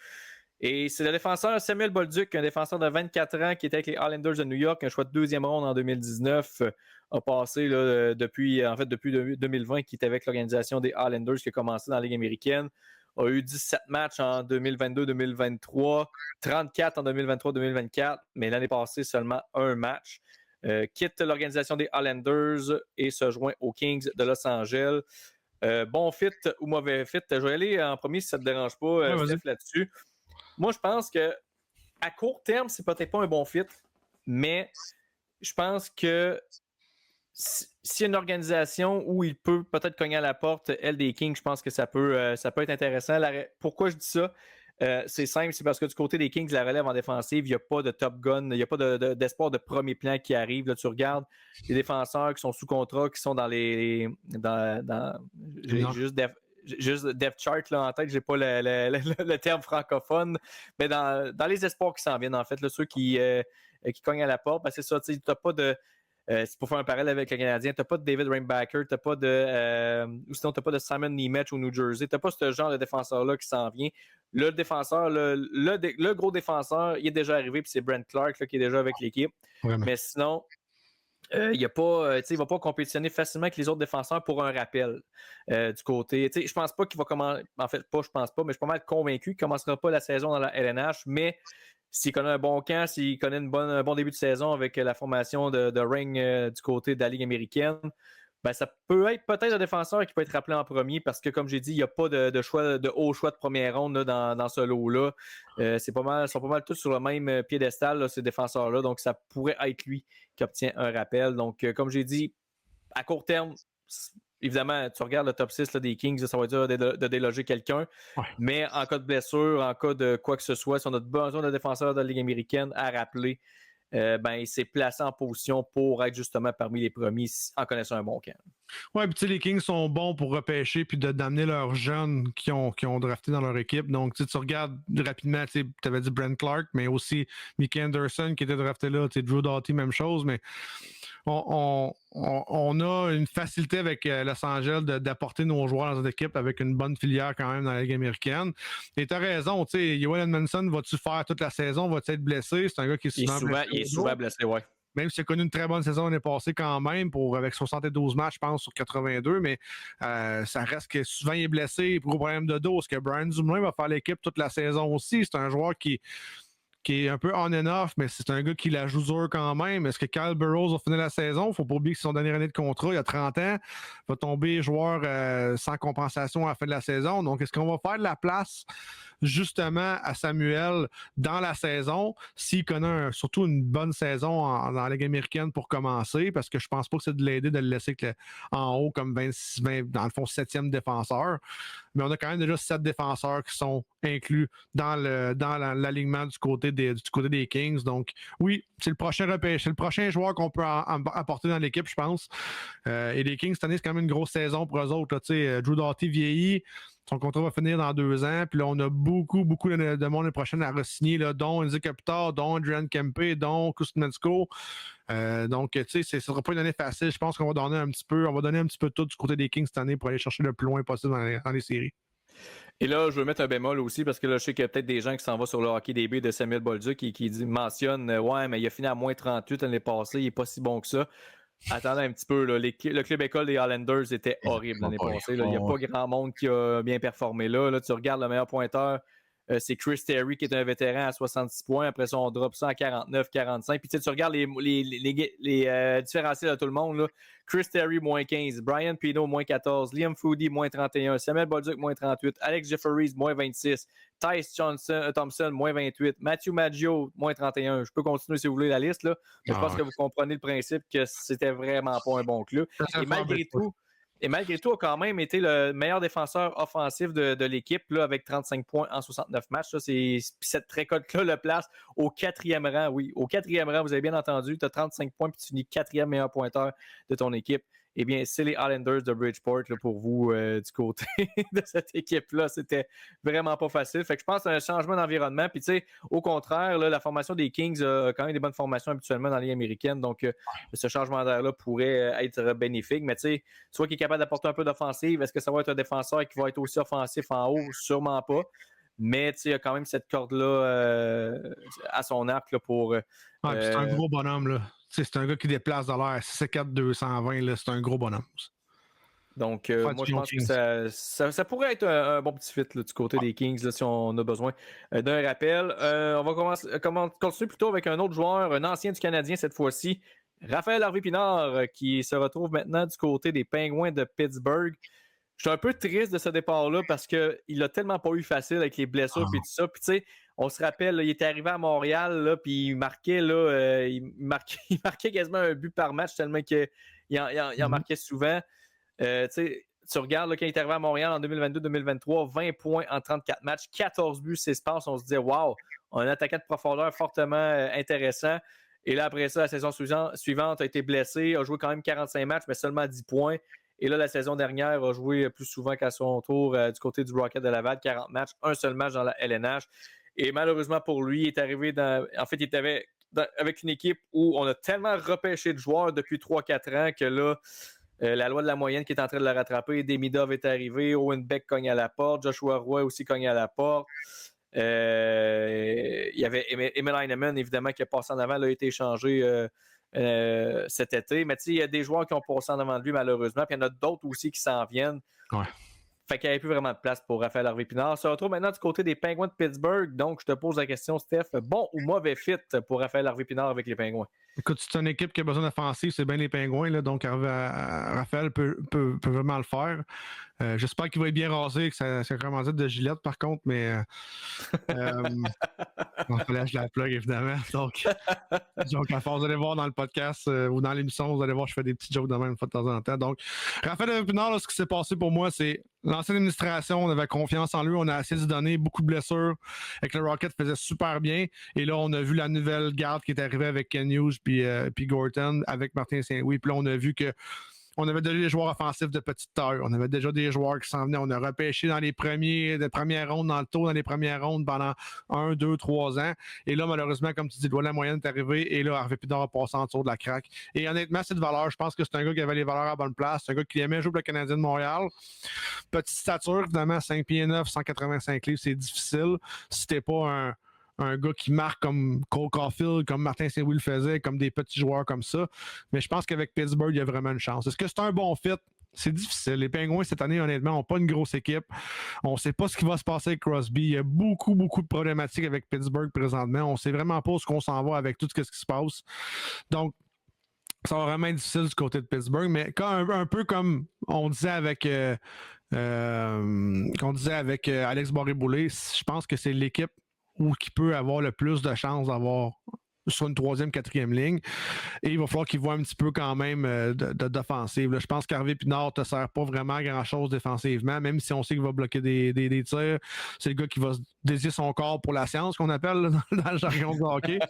Et c'est le défenseur Samuel Bolduc, un défenseur de 24 ans qui était avec les Islanders de New York, un choix de deuxième ronde en 2019, a passé là, depuis 2020, qui était avec l'organisation des Islanders qui a commencé dans la Ligue américaine. A eu 17 matchs en 2022-2023, 34 en 2023-2024, mais l'année passée, seulement un match. Quitte l'organisation des Islanders et se joint aux Kings de Los Angeles. Bon fit ou mauvais fit? Je vais aller en premier si ça ne te dérange pas, Steph, là-dessus. Moi, je pense que à court terme, c'est peut-être pas un bon fit, mais je pense que s'il y a une organisation où il peut peut-être cogner à la porte, elle des Kings, je pense que ça peut être intéressant. Pourquoi je dis ça? C'est simple, c'est parce que du côté des Kings, la relève en défensive, il n'y a pas de top gun, il n'y a pas d'espoir de premier plan qui arrive. Là, tu regardes les défenseurs qui sont sous contrat, qui sont dans les. J'ai juste depth chart là, en tête, j'ai pas le terme francophone, mais dans les espoirs qui s'en viennent, en fait, là, ceux qui cognent à la porte, ben c'est ça, tu n'as pas de. C'est pour faire un parallèle avec le Canadien, t'as pas de David Rainbacker, t'as pas ou sinon t'as pas de Simon Nemec au New Jersey, t'as pas ce genre de défenseur-là qui s'en vient. Le défenseur, le gros défenseur, il est déjà arrivé, puis c'est Brent Clark là, qui est déjà avec l'équipe. Vraiment. Mais sinon, il va pas compétitionner facilement avec les autres défenseurs pour un rappel du côté. Je pense pas qu'il va commencer. En fait, je pense pas, mais je suis pas mal convaincu qu'il ne commencera pas la saison dans la LNH, mais s'il connaît un bon camp, s'il connaît un bon début de saison avec la formation de Ring du côté de la Ligue américaine, ben ça peut être peut-être un défenseur qui peut être rappelé en premier parce que, comme j'ai dit, il n'y a pas de haut choix de première ronde là, dans ce lot-là. Ils sont pas mal tous sur le même piédestal, là, ces défenseurs-là. Donc, ça pourrait être lui qui obtient un rappel. Donc, comme j'ai dit, à court terme, évidemment, tu regardes le top 6 là, des Kings, ça va être dur de déloger quelqu'un. Ouais. Mais en cas de blessure, en cas de quoi que ce soit, si on a besoin d'un défenseur de la Ligue américaine à rappeler, il s'est placé en position pour être justement parmi les premiers en connaissant un bon camp. Oui, puis tu sais, les Kings sont bons pour repêcher puis d'amener leurs jeunes qui ont drafté dans leur équipe. Donc, tu regardes rapidement, tu avais dit Brent Clark, mais aussi Mickey Anderson qui était drafté là, Drew Doughty, même chose, mais on a une facilité avec Los Angeles d'apporter nos joueurs dans notre équipe avec une bonne filière quand même dans la Ligue américaine. Et tu as raison, tu sais, Yoel Edmondson, vas-tu faire toute la saison? Va-tu être blessé? C'est un gars qui est souvent blessé. Il est souvent blessé, ouais. Même s'il a connu une très bonne saison l'année passée quand même, avec 72 matchs, je pense, sur 82, mais ça reste que souvent il est blessé pour problème de dos. Est-ce que Brian Dumoulin va faire l'équipe toute la saison aussi? C'est un joueur qui est un peu on and off, mais c'est un gars qui la joue dur quand même. Est-ce que Kyle Burroughs va finir la saison? Il ne faut pas oublier que c'est son dernière année de contrat, il a 30 ans, va tomber joueur sans compensation à la fin de la saison. Donc, est-ce qu'on va faire de la place justement à Samuel dans la saison s'il connaît surtout une bonne saison dans la Ligue américaine pour commencer? Parce que je pense pas que c'est de l'aider de le laisser en haut comme 26, dans le fond, 7e défenseur. Mais on a quand même déjà 7 défenseurs qui sont inclus dans l'alignement du côté des Kings. Donc, oui, c'est le prochain repêche. C'est le prochain joueur qu'on peut apporter dans l'équipe, je pense. Et les Kings, cette année, c'est quand même une grosse saison pour eux autres. Drew Doughty vieillit. Son contrat va finir dans 2 ans. Puis là, on a beaucoup de monde l'année prochaine à re-signer, là, dont Enzo Kopitar, dont Adrian Kempe, dont Kuzmensko. Donc, tu sais, ce ne sera pas une année facile. Je pense qu'on va donner un petit peu de tout du côté des Kings cette année pour aller chercher le plus loin possible dans les séries. Et là, je veux mettre un bémol aussi parce que là, je sais qu'il y a peut-être des gens qui s'en vont sur le hockey DB de Samuel Bolduc qui mentionne ouais, mais il a fini à moins 38 l'année passée, il n'est pas si bon que ça. Attendez un petit peu, là. Le club école des Islanders était horrible l'année passée. Là. Il n'y a pas grand monde qui a bien performé là. Tu regardes le meilleur pointeur c'est Chris Terry qui est un vétéran à 66 points. Après ça, on drop ça à 49, 45. Puis tu regardes les différentiels de tout le monde. Là. Chris Terry, moins 15. Brian Pino, moins 14. Liam Foudy, moins 31. Samuel Bolduc, moins 38. Alex Jefferies, moins 26. Tyce Thompson, moins 28. Matthew Maggio, moins 31. Je peux continuer si vous voulez la liste. Là. Mais je pense que vous comprenez le principe que c'était vraiment pas un bon club. Et malgré tout, a quand même été le meilleur défenseur offensif de l'équipe là, avec 35 points en 69 matchs. Là, cette récolte-là le place au 4e rang. Oui, au 4e rang, vous avez bien entendu. Tu as 35 points puis tu finis 4e meilleur pointeur de ton équipe. Eh bien, c'est les Islanders de Bridgeport là, pour vous du côté de cette équipe-là. C'était vraiment pas facile. Fait que je pense que c'est un changement d'environnement. Puis, tu sais, au contraire, là, la formation des Kings a quand même des bonnes formations habituellement dans la Ligue américaine. Donc, ce changement d'air-là pourrait être bénéfique. Mais, tu sais, soit qui est capable d'apporter un peu d'offensive, est-ce que ça va être un défenseur qui va être aussi offensif en haut? Sûrement pas. Mais, tu sais, il y a quand même cette corde-là à son arc là, pour. C'est un gros bonhomme, là. C'est un gars qui déplace dans l'air. 6'4", 220, là, c'est un gros bonhomme. Donc, moi, je pense que ça pourrait être un bon petit fit là, du côté des Kings là, si on a besoin d'un rappel. On va continuer plutôt avec un autre joueur, un ancien du Canadien cette fois-ci, Raphaël Harvey-Pinard, qui se retrouve maintenant du côté des Penguins de Pittsburgh. Je suis un peu triste de ce départ-là parce qu'il a tellement pas eu facile avec les blessures et tout ça. Puis, tu sais, on se rappelle, là, il était arrivé à Montréal, là, puis il marquait, il marquait quasiment un but par match tellement qu'il en marquait souvent. Tu regardes là, quand il est arrivé à Montréal en 2022-2023, 20 points en 34 matchs, 14 buts, 6 passes. On se disait, wow, on a un attaquant de profondeur fortement intéressant. Et là, après ça, la saison suivante a été blessé, a joué quand même 45 matchs, mais seulement 10 points. Et là, la saison dernière, a joué plus souvent qu'à son tour du côté du Rocket de Laval, 40 matchs, un seul match dans la LNH. Et malheureusement pour lui, il est arrivé il était avec une équipe où on a tellement repêché de joueurs depuis 3-4 ans que là, la loi de la moyenne qui est en train de le rattraper. Demidov est arrivé, Owen Beck cogne à la porte, Joshua Roy aussi cogne à la porte. Il y avait Emil Heinemann, évidemment, qui a passé en avant, il a été échangé cet été. Mais tu sais, il y a des joueurs qui ont passé en avant de lui, malheureusement. Puis il y en a d'autres aussi qui s'en viennent. Ouais. Fait qu'il n'y avait plus vraiment de place pour Raphaël Harvey-Pinard. On se retrouve maintenant du côté des Penguins de Pittsburgh. Donc, je te pose la question, Steph. Bon ou mauvais fit pour Raphaël Harvey-Pinard avec les Penguins? Écoute, c'est une équipe qui a besoin d'offensive, c'est bien les Penguins. Là, donc, Raphaël peut vraiment le faire. J'espère qu'il va être bien rasé, que ça commence à être de Gillette, par contre, mais là, je la plug, évidemment. Donc, à force d'aller voir dans le podcast ou dans l'émission, vous allez voir, je fais des petits jokes de même une fois de temps en temps. Donc, Raphaël Harvey-Pinard, ce qui s'est passé pour moi, c'est l'ancienne administration, on avait confiance en lui, on a essayé de se donner beaucoup de blessures. Avec le Rocket, faisait super bien. Et là, on a vu la nouvelle garde qui est arrivée avec Ken Hughes puis Gorton, avec Martin Saint-Louis. Puis là, on a vu que on avait déjà des joueurs offensifs de petite taille. On avait déjà des joueurs qui s'en venaient. On a repêché dans les premières rondes, dans les premières rondes pendant 1, 2, 3 ans. Et là, malheureusement, comme tu dis, la moyenne est arrivée. Et là, Harvey-Pinard a passé en dessous de la craque. Et honnêtement, cette valeur, je pense que c'est un gars qui avait les valeurs à la bonne place. C'est un gars qui aimait jouer pour le Canadien de Montréal. Petite stature, évidemment, 5 pieds 9, 185 livres, c'est difficile. Si t'es pas un gars qui marque comme Cole Caulfield, comme Martin Saint-Louis le faisait, comme des petits joueurs comme ça. Mais je pense qu'avec Pittsburgh, il y a vraiment une chance. Est-ce que c'est un bon fit? C'est difficile. Les Penguins, cette année, honnêtement, n'ont pas une grosse équipe. On ne sait pas ce qui va se passer avec Crosby. Il y a beaucoup, beaucoup de problématiques avec Pittsburgh présentement. On ne sait vraiment pas où on s'en va avec tout ce qui se passe. Donc, ça va vraiment être difficile du côté de Pittsburgh. Mais un peu comme on disait avec... Alex Barré-Boulet, je pense que c'est l'équipe qui peut avoir le plus de chances d'avoir sur une 3e, 4e ligne. Et il va falloir qu'il voit un petit peu quand même d'offensive. Je pense qu'Harvey-Pinard ne te sert pas vraiment à grand-chose défensivement, même si on sait qu'il va bloquer des tirs. C'est le gars qui va dédier son corps pour la science, qu'on appelle là, dans le jargon de hockey.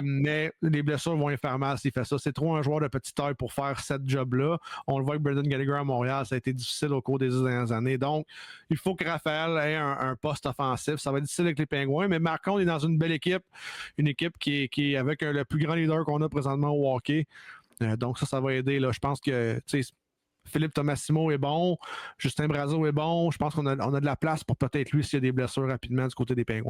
Mais les blessures vont y faire mal s'il fait ça. C'est trop un joueur de petite taille pour faire cette job-là. On le voit avec Brendan Gallagher à Montréal, ça a été difficile au cours des dernières années. Donc, il faut que Raphaël ait un poste offensif. Ça va être difficile avec les Penguins, mais Marc, on est dans une belle équipe. Une équipe qui est avec le plus grand leader qu'on a présentement au hockey. Donc ça va aider. Là. Je pense que Philippe Tomassimo est bon, Justin Brazeau est bon. Je pense qu'on a de la place pour peut-être lui s'il y a des blessures rapidement du côté des Penguins.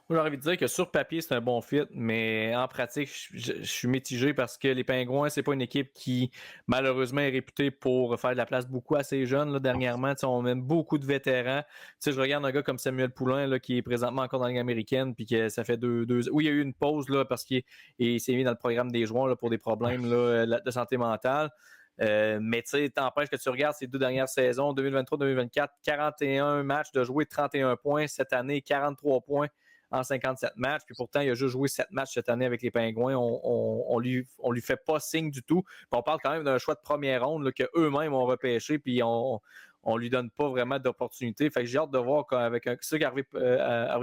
Moi, j'ai envie de dire que sur papier, c'est un bon fit, mais en pratique, je suis mitigé parce que les Pingouins, c'est pas une équipe qui, malheureusement, est réputée pour faire de la place beaucoup à ces jeunes. Là, dernièrement, on mène beaucoup de vétérans. Je regarde un gars comme Samuel Poulain, là, qui est présentement encore dans la Ligue américaine, puis que ça fait deux... Oui, il y a eu une pause là, parce qu'il s'est mis dans le programme des joueurs là, pour des problèmes là, de santé mentale. Mais tu sais, t'empêches que tu regardes ces 2 dernières saisons, 2023-2024, 41 matchs de jouer, 31 points. Cette année, 43 points en 57 matchs. Puis pourtant, il a juste joué 7 matchs cette année avec les Pingouins. On lui fait pas signe du tout. Puis on parle quand même d'un choix de première ronde qu'eux-mêmes ont repêché. Puis on lui donne pas vraiment d'opportunité. Fait que j'ai hâte de voir avec ça qu'Harvey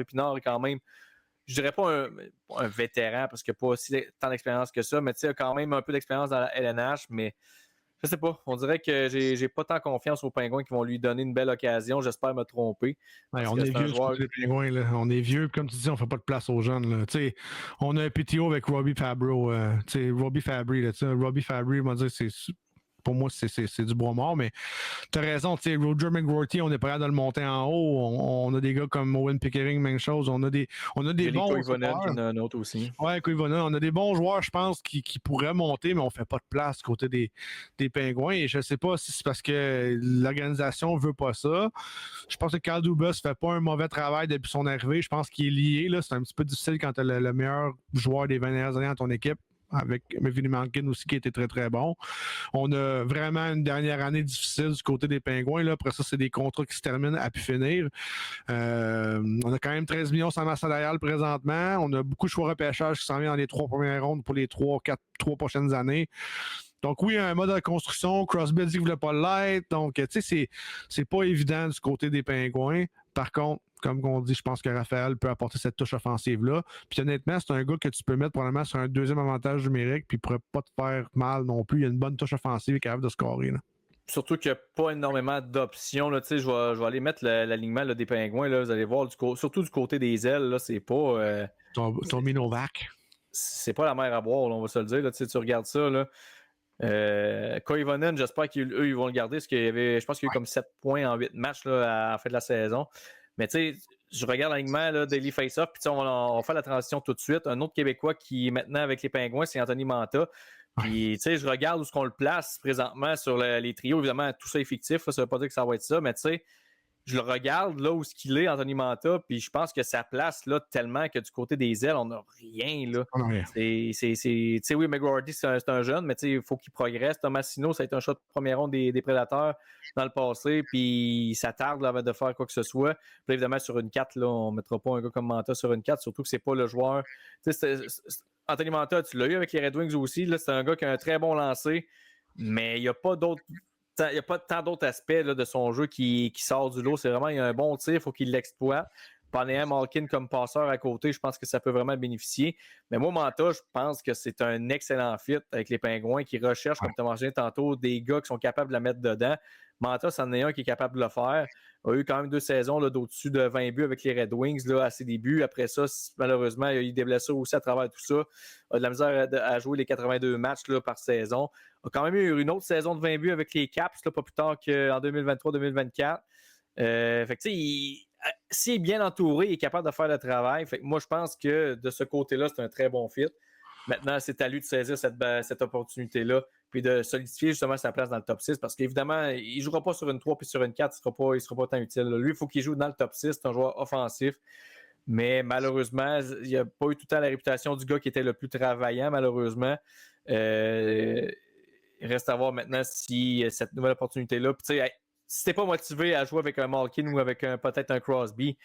Pinard est quand même, je dirais pas un vétéran parce qu'il n'a pas aussi tant d'expérience que ça, mais tu sais, il a quand même un peu d'expérience dans la LNH, mais je sais pas. On dirait que j'ai pas tant confiance aux Pingouins qui vont lui donner une belle occasion. J'espère me tromper. Ouais, on est vieux du côté des Pingouins. Là. On est vieux. Comme tu dis, on fait pas de place aux jeunes. Là. On a un PTO avec Robbie Fabro. Robbie Fabry. Robbie Fabry, on va dire, pour moi, c'est du bois mort, mais tu as raison, Roger McGrorty, on est prêt à le monter en haut. On a des gars comme Owen Pickering, même chose. On a des bons Koivunen, qui en a un autre aussi. Ouais, Koivunen. On a des bons joueurs, je pense, qui pourraient monter, mais on fait pas de place côté des Pingouins. Et je sais pas si c'est parce que l'organisation veut pas ça. Je pense que Kyle Dubas fait pas un mauvais travail depuis son arrivée. Je pense qu'il est lié. Là. C'est un petit peu difficile quand tu as le meilleur joueur des 20 dernières années dans ton équipe, avec Evgeny Malkin aussi qui était très très bon. On a vraiment une dernière année difficile du côté des Pingouins. Là. Après ça, c'est des contrats qui se terminent à pu finir. On a quand même 13 millions sans masse salariale présentement. On a beaucoup de choix repêchage qui s'en viennent dans les 3 premières rondes pour les 3 prochaines années. Donc oui, un mode de construction. Crosby dit qu'il ne voulait pas l'être. Donc, tu sais, c'est pas évident du côté des Pingouins. Par contre, comme on dit, je pense que Raphaël peut apporter cette touche offensive-là. Puis honnêtement, c'est un gars que tu peux mettre probablement sur un deuxième avantage numérique, puis il ne pourrait pas te faire mal non plus. Il y a une bonne touche offensive et capable de scorer. Là. Surtout qu'il n'y a pas énormément d'options. Là. Je vais aller mettre l'alignement des Pingouins. Là. Vous allez voir, surtout du côté des ailes, là, c'est pas... Tommy Novak. C'est pas la mer à boire, là, on va se le dire. Là. Tu regardes ça, là. Koivunen, j'espère qu'eux, ils vont le garder, parce qu'il y avait, je pense qu'il y a eu comme 7 points en 8 matchs là, à la fin de la saison. Mais tu sais, je regarde l'alignement Daily Face-Off, puis on va faire la transition tout de suite. Un autre Québécois qui est maintenant avec les Pingouins, c'est Anthony Manta. Puis tu sais, je regarde où est-ce qu'on le place présentement sur les trios. Évidemment, tout ça est fictif, là, ça veut pas dire que ça va être ça, mais tu sais, je le regarde là où ce qu'il est, Anthony Manta, puis je pense que sa place là tellement que du côté des ailes, on n'a rien là. Tu sais, oui, McGrorty, c'est un jeune, mais il faut qu'il progresse. Tomasino, ça a été un shot de première ronde des Prédateurs dans le passé, puis ça tarde avant de faire quoi que ce soit. Puis évidemment, sur une 4, là, on ne mettra pas un gars comme Manta sur une 4, surtout que c'est pas le joueur. Anthony Manta, tu l'as eu avec les Red Wings aussi, là, c'est un gars qui a un très bon lancer, mais il n'y a pas d'autres. Il n'y a pas tant d'autres aspects là, de son jeu qui sort du lot. C'est vraiment, il y a un bon tir, il faut qu'il l'exploite. Pendant Malkin comme passeur à côté, je pense que ça peut vraiment bénéficier. Mais moi, Manta, je pense que c'est un excellent fit avec les Pingouins qui recherchent, comme tu as mentionné tantôt, des gars qui sont capables de la mettre dedans. Manta, c'en est un qui est capable de le faire. Il a eu quand même 2 saisons là, d'au-dessus de 20 buts avec les Red Wings là, à ses débuts. Après ça, malheureusement, il a eu des blessures aussi à travers tout ça. Il a de la misère à jouer les 82 matchs là, par saison. Il a quand même eu une autre saison de 20 buts avec les Caps, là, pas plus tard qu'en 2023-2024. Fait que tu sais, s'il est bien entouré, il est capable de faire le travail. Fait que moi, je pense que de ce côté-là, c'est un très bon fit. Maintenant, c'est à lui de saisir cette opportunité-là puis de solidifier justement sa place dans le top 6 parce qu'évidemment, il ne jouera pas sur une 3 puis sur une 4, il ne sera pas tant utile. Lui, il faut qu'il joue dans le top 6. C'est un joueur offensif. Mais malheureusement, il n'a pas eu tout le temps la réputation du gars qui était le plus travaillant, malheureusement. Il reste à voir maintenant si cette nouvelle opportunité-là. Puis, si tu n'es pas motivé à jouer avec un Malkin ou avec peut-être un Crosby,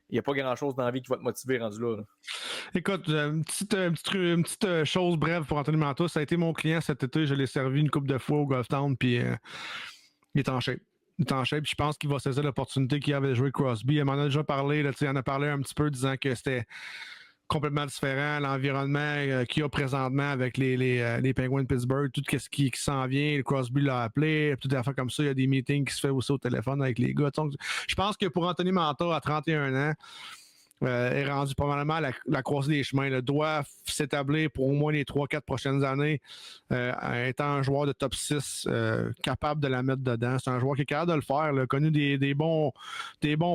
il n'y a pas grand-chose dans la vie qui va te motiver rendu là. Écoute, une petite chose brève pour Anthony Manta. Ça a été mon client cet été. Je l'ai servi une couple de fois au Golf Town, puis il est en shape. Il est en shape, puis je pense qu'il va saisir l'opportunité qu'il avait de jouer Crosby. Il m'en a déjà parlé, là, il en a parlé un petit peu, disant que c'était complètement différent, l'environnement qu'il y a présentement avec les Penguins de Pittsburgh, tout ce qui s'en vient, le Crosby l'a appelé, toutes les affaires comme ça, il y a des meetings qui se font aussi au téléphone avec les gars. Donc, je pense que pour Anthony Manta, à 31 ans, est rendu probablement à la croisée des chemins. Il doit s'établir pour au moins les 3-4 prochaines années, étant un joueur de top 6 capable de la mettre dedans. C'est un joueur qui est capable de le faire. Il a connu des bons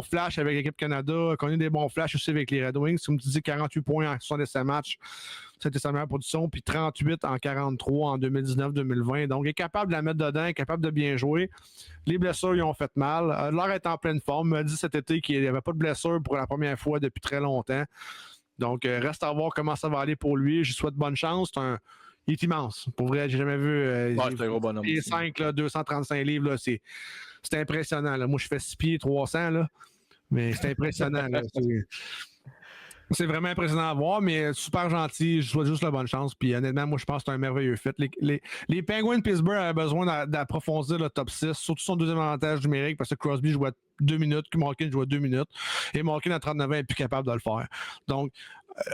flashs avec l'équipe Canada, a connu des bons flashs aussi avec les Red Wings. Comme tu dis, 48 points en 77 matchs. C'était sa meilleure production, puis 38 en 43 en 2019-2020. Donc, il est capable de la mettre dedans, il est capable de bien jouer. Les blessures, ils ont fait mal. L'heure est en pleine forme. Il m'a dit cet été qu'il n'y avait pas de blessure pour la première fois depuis très longtemps. Donc, reste à voir comment ça va aller pour lui. Je lui souhaite bonne chance. Il est immense. Pour vrai, j'ai jamais vu. C'est un gros bonhomme. Les 5, 235 livres, là, c'est impressionnant. Là. Moi, je fais 6 pieds 300, là, mais c'est impressionnant. Là. C'est vraiment impressionnant à voir, mais super gentil. Je souhaite juste la bonne chance. Puis honnêtement, moi, je pense que c'est un merveilleux fit. Les Penguins de Pittsburgh avaient besoin d'approfondir le top 6, surtout son deuxième avantage numérique, parce que Crosby jouait 2 minutes, que Malkin jouait 2 minutes. Et Malkin, à 39 ans, est plus capable de le faire. Donc,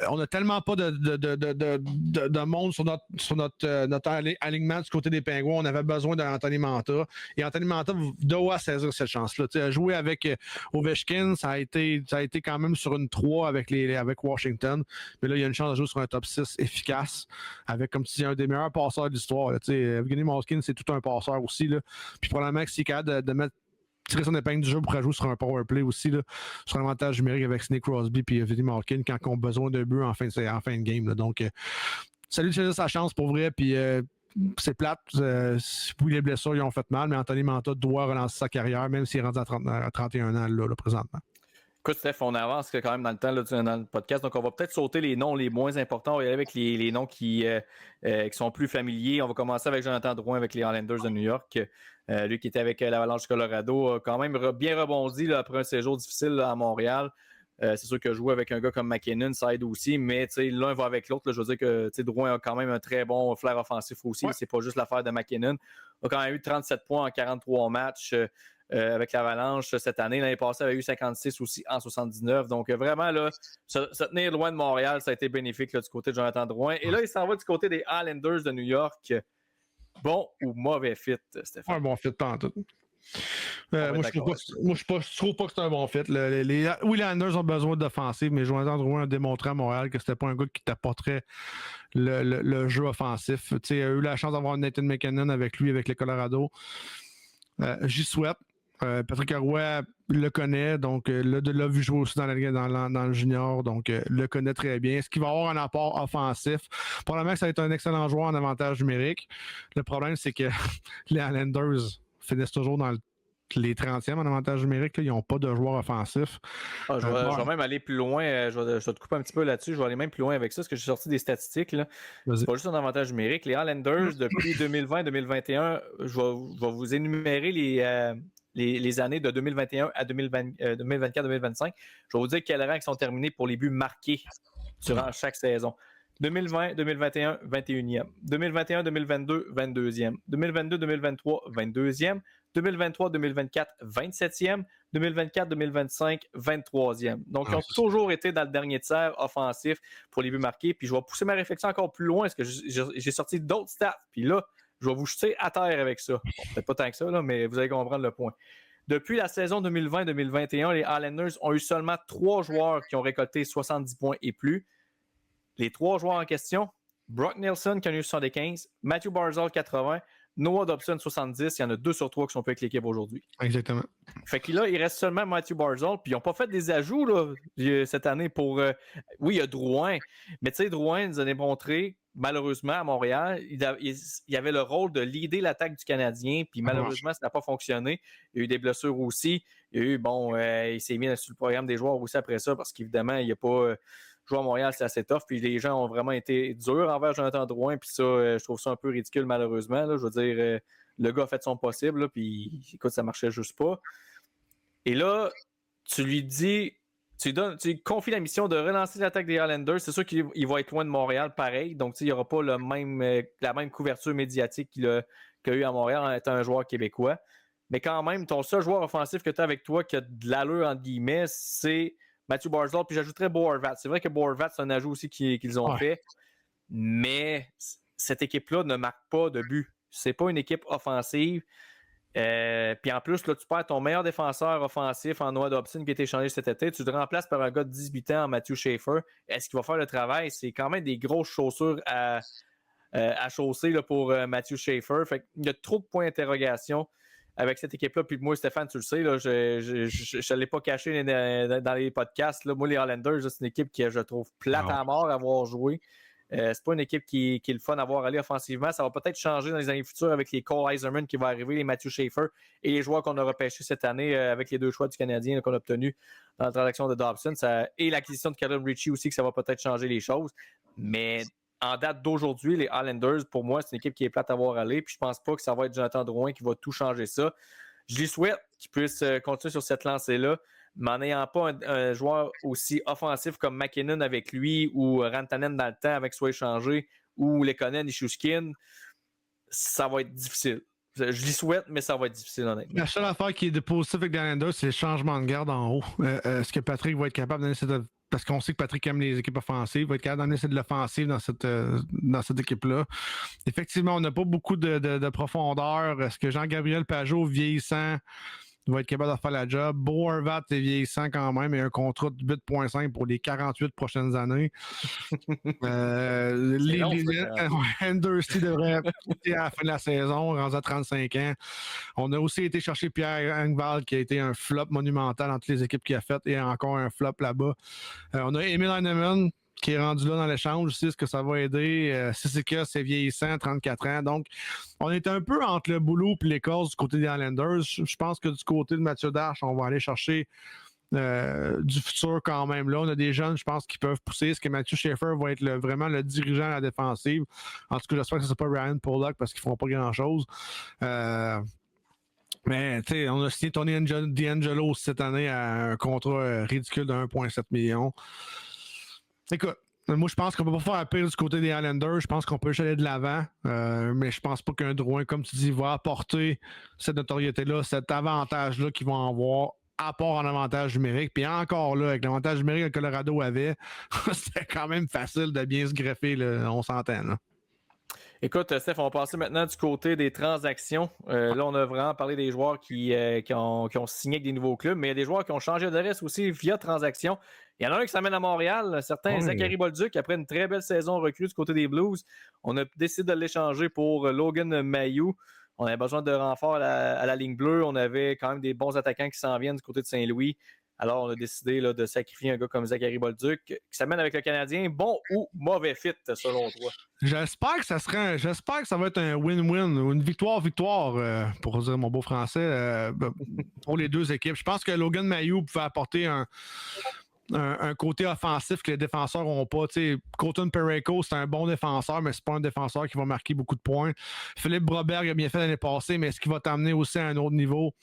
on n'a tellement pas de monde sur notre alignement du côté des Pingouins. On avait besoin d'Anthony Mantha. Et Anthony Mantha doit saisir cette chance-là. Jouer avec Ovechkin, ça a été quand même sur une 3 avec Washington. Mais là, il y a une chance de jouer sur un top 6 efficace avec, comme tu dis, un des meilleurs passeurs de l'histoire. Evgeny Malkin, c'est tout un passeur aussi. Là. Puis probablement que s'il est capable de tirer son épingle du jeu pour jouer sur un power play aussi, là, sur un avantage numérique avec Sidney Crosby et Evgeny Malkin quand on a besoin d'un but en fin de game. Là. Donc, salut de saisir sa chance pour vrai. Puis, c'est plate. Oui, les blessures, ils ont fait mal, mais Anthony Mantha doit relancer sa carrière, même s'il est rendu à 31 ans là, présentement. Écoute, Steph, on avance quand même dans le temps là, dans le podcast, donc on va peut-être sauter les noms les moins importants. On va y aller avec les noms qui sont plus familiers. On va commencer avec Jonathan Drouin avec les Islanders de New York. Lui qui était avec l'Avalanche du Colorado a quand même bien rebondi là, après un séjour difficile là, à Montréal. C'est sûr que jouer avec un gars comme McKinnon, ça aide aussi, mais l'un va avec l'autre. Là, je veux dire que Drouin a quand même un très bon flair offensif aussi. Ouais. C'est pas juste l'affaire de McKinnon. Il a quand même eu 37 points en 43 matchs. Avec l'Avalanche cette année. L'année passée, il avait eu 56 aussi en 79. Donc, vraiment, là, se tenir loin de Montréal, ça a été bénéfique là, du côté de Jonathan Drouin. Et là, il s'en va du côté des Islanders de New York. Bon ou mauvais fit, Stéphane? Un bon fit, pas en tout. Moi, je trouve pas que c'est un bon fit. Les Islanders ont besoin d'offensive, mais Jonathan Drouin a démontré à Montréal que c'était pas un gars qui t'apporterait le jeu offensif. Il a eu la chance d'avoir Nathan McKinnon avec lui, avec les Colorado. J'y souhaite. Patrick Roy le connaît, donc l'a vu jouer aussi dans le junior, donc le connaît très bien. Est-ce qu'il va avoir un apport offensif? Probablement que ça va être un excellent joueur en avantage numérique. Le problème, c'est que les Islanders finissent toujours dans les 30e en avantage numérique. Là, ils n'ont pas de joueurs offensifs. Je vais même aller plus loin. Je vais te couper un petit peu là-dessus. Je vais aller même plus loin avec ça, parce que j'ai sorti des statistiques. Là. C'est pas juste un avantage numérique. Les Islanders, depuis 2020-2021, je vais vous énumérer les années de 2021 à 2024-2025. Je vais vous dire quels rangs sont terminés pour les buts marqués durant chaque saison. 2020, 2021, 21e. 2021, 2022, 22e. 2022, 2023, 22e. 2023, 2024, 27e. 2024, 2025, 23e. Donc, ils ont toujours été dans le dernier tiers offensif pour les buts marqués. Puis, je vais pousser ma réflexion encore plus loin parce que j'ai sorti d'autres stats. Puis là, je vais vous jeter à terre avec ça. Bon, peut-être pas tant que ça, là, mais vous allez comprendre le point. Depuis la saison 2020-2021, les Islanders ont eu seulement 3 joueurs qui ont récolté 70 points et plus. Les 3 joueurs en question, Brock Nelson qui en a eu 75, Matthew Barzal 80, Noah Dobson 70. Il y en a 2 sur 3 qui sont plus avec l'équipe aujourd'hui. Exactement. Fait que là, il reste seulement Matthew Barzal. Puis ils n'ont pas fait des ajouts là, cette année pour... Oui, il y a Drouin. Mais tu sais, Drouin nous a démontré, malheureusement, à Montréal, il avait le rôle de leader l'attaque du Canadien. Puis malheureusement, ça n'a pas fonctionné. Il y a eu des blessures aussi. Il y a eu, il s'est mis sur le programme des joueurs aussi après ça parce qu'évidemment, il n'y a pas... jouer à Montréal, c'est assez tough. Puis les gens ont vraiment été durs envers Jonathan Drouin. Puis ça, je trouve ça un peu ridicule, malheureusement. Là. Je veux dire, le gars a fait son possible. Là, puis écoute, ça marchait juste pas. Et là, tu lui dis, tu lui confies la mission de relancer l'attaque des Islanders. C'est sûr qu'il va être loin de Montréal, pareil. Donc, il n'y aura pas la même couverture médiatique qu'il a eu à Montréal en étant un joueur québécois. Mais quand même, ton seul joueur offensif que tu as avec toi qui a de l'allure, entre guillemets, c'est Matthew Barzal, puis j'ajouterais Bo Horvat. C'est vrai que Bo Horvat, c'est un ajout aussi qu'ils ont fait, mais cette équipe-là ne marque pas de but. C'est pas une équipe offensive. Puis en plus, là, tu perds ton meilleur défenseur offensif en Noah Dobson qui a été échangé cet été. Tu te remplaces par un gars de 18 ans en Matthew Schaefer. Est-ce qu'il va faire le travail? C'est quand même des grosses chaussures à chausser là, pour Matthew Schaefer. Fait qu'il y a trop de points d'interrogation avec cette équipe-là. Puis moi, Stéphane, tu le sais, là, je ne l'ai pas caché dans les podcasts. Là. Moi, les Islanders, c'est une équipe que je trouve plate à mort à avoir joué. C'est pas une équipe qui est le fun à voir aller offensivement. Ça va peut-être changer dans les années futures avec les Cole Eiserman qui vont arriver, les Matthew Schaefer et les joueurs qu'on a repêchés cette année avec les 2 choix du Canadien là, qu'on a obtenus dans la transaction de Dobson. Et l'acquisition de Callum Ritchie aussi, que ça va peut-être changer les choses. Mais en date d'aujourd'hui, les Islanders, pour moi, c'est une équipe qui est plate à voir aller. Puis je pense pas que ça va être Jonathan Drouin qui va tout changer ça. Je lui souhaite qu'il puisse continuer sur cette lancée-là. Mais en n'ayant pas un joueur aussi offensif comme McKinnon avec lui ou Rantanen dans le temps avec soit échangé ou Lekonen et Shushkin, ça va être difficile. Je l'y souhaite, mais ça va être difficile, honnêtement. La seule affaire qui est de positif avec les Islanders, c'est le changement de garde en haut. Est-ce que Patrick va être capable d'amener cette... Parce qu'on sait que Patrick aime les équipes offensives, va être capable d'amener de l'offensive dans cette équipe-là. Effectivement, on n'a pas beaucoup de profondeur. Est-ce que Jean-Gabriel Pajot, vieillissant, va être capable de faire la job? Bo Horvat est vieillissant quand même et un contrat de 8,5 pour les 48 prochaines années. Les Andersty devrait quitter à la fin de la saison, rendu à 35 ans. On a aussi été chercher Pierre Engvall qui a été un flop monumental dans toutes les équipes qu'il a faites et encore un flop là-bas. On a Emil Heinemann qui est rendu là dans l'échange aussi. Est-ce que ça va aider? Sissika, c'est vieillissant, 34 ans. Donc, on est un peu entre le boulot et l'écorce du côté des Islanders. Je pense que du côté de Mathieu Darche, on va aller chercher du futur quand même. Là, on a des jeunes, je pense, qui peuvent pousser. Est-ce que Matthew Schaefer va être vraiment le dirigeant à la défensive? En tout cas, j'espère que ce ne sera pas Ryan Pollock parce qu'ils ne feront pas grand-chose. Mais tu sais, on a signé Tony DeAngelo cette année à un contrat ridicule de 1,7 million. Écoute, moi je pense qu'on peut pas faire pire du côté des Islanders. Je pense qu'on peut aller de l'avant. Mais je pense pas qu'un Drouin, comme tu dis, va apporter cette notoriété-là, cet avantage-là qu'ils vont avoir, à part en avantage numérique. Puis encore là, avec l'avantage numérique que Colorado avait, c'était quand même facile de bien se greffer, là, on s'entend. Là. Écoute, Steph, on va passer maintenant du côté des transactions. Là, on a vraiment parlé des joueurs qui ont signé avec des nouveaux clubs, mais il y a des joueurs qui ont changé d'adresse aussi via transaction. Il y en a un qui s'amène à Montréal, un certain Zachary Bolduc, après une très belle saison recrue du côté des Blues. On a décidé de l'échanger pour Logan Mailloux. On avait besoin de renfort à la ligne bleue. On avait quand même des bons attaquants qui s'en viennent du côté de Saint-Louis. Alors, on a décidé là, de sacrifier un gars comme Zachary Bolduc qui s'amène avec le Canadien. Bon ou mauvais fit, selon toi? J'espère que ça va être un win-win ou une victoire-victoire, pour dire mon beau français, pour les deux équipes. Je pense que Logan Mailloux pouvait apporter un côté offensif que les défenseurs n'ont pas. Colton Parayko, c'est un bon défenseur, mais c'est pas un défenseur qui va marquer beaucoup de points. Philippe Broberg a bien fait l'année passée, mais est-ce qu'il va t'amener aussi à un autre niveau?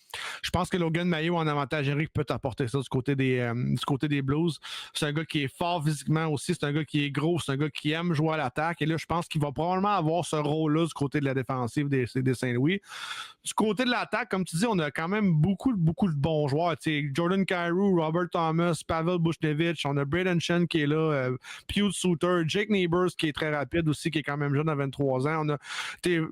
Je pense que Logan Mailloux, en avantage numérique, peut t'apporter ça du côté des Blues. C'est un gars qui est fort physiquement aussi, c'est un gars qui est gros, c'est un gars qui aime jouer à l'attaque. Et là, je pense qu'il va probablement avoir ce rôle-là du côté de la défensive des Saint-Louis. Du côté de l'attaque, comme tu dis, on a quand même beaucoup de bons joueurs. Jordan Kyrou, Robert Thomas, Pavel Buchnevich, on a Braden Shen qui est là, Piotr Suter, Jake Neighbors qui est très rapide aussi, qui est quand même jeune à 23 ans. On a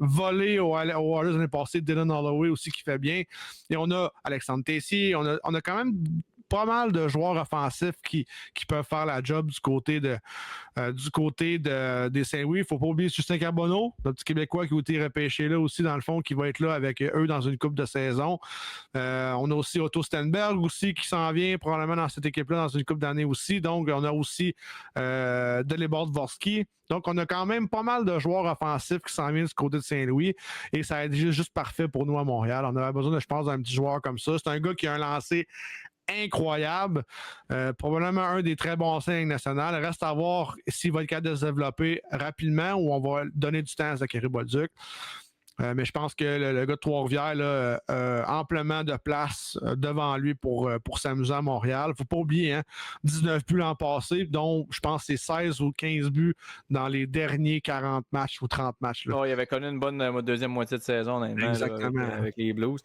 volé au Oilers l'année passée, Dylan Holloway aussi qui fait bien. Et on a Alexandre Tessier. On a quand même pas mal de joueurs offensifs qui peuvent faire la job du côté des Saint-Louis. Il ne faut pas oublier Justin Carbonneau, le petit Québécois qui a été repêché là aussi, dans le fond, qui va être là avec eux dans une coupe de saison. On a aussi Otto Stenberg aussi qui s'en vient probablement dans cette équipe-là dans une coupe d'année aussi. Donc, on a aussi Dalibor Dvorsky. Donc, on a quand même pas mal de joueurs offensifs qui s'en viennent du côté de Saint-Louis et ça a été juste parfait pour nous à Montréal. On avait besoin, je pense, d'un petit joueur comme ça. C'est un gars qui a un lancer incroyable. Probablement un des très bons signes nationaux. Reste à voir s'il va être capable de se développer rapidement ou on va donner du temps à Zachary Bolduc. Mais je pense que le gars de Trois-Rivières a amplement de place devant lui pour s'amuser à Montréal. Il ne faut pas oublier, 19 buts l'an passé, dont je pense que c'est 16 ou 15 buts dans les derniers 40 matchs ou 30 matchs. Là. Oh, il avait connu une bonne deuxième moitié de saison, exactement, là, avec les Blues.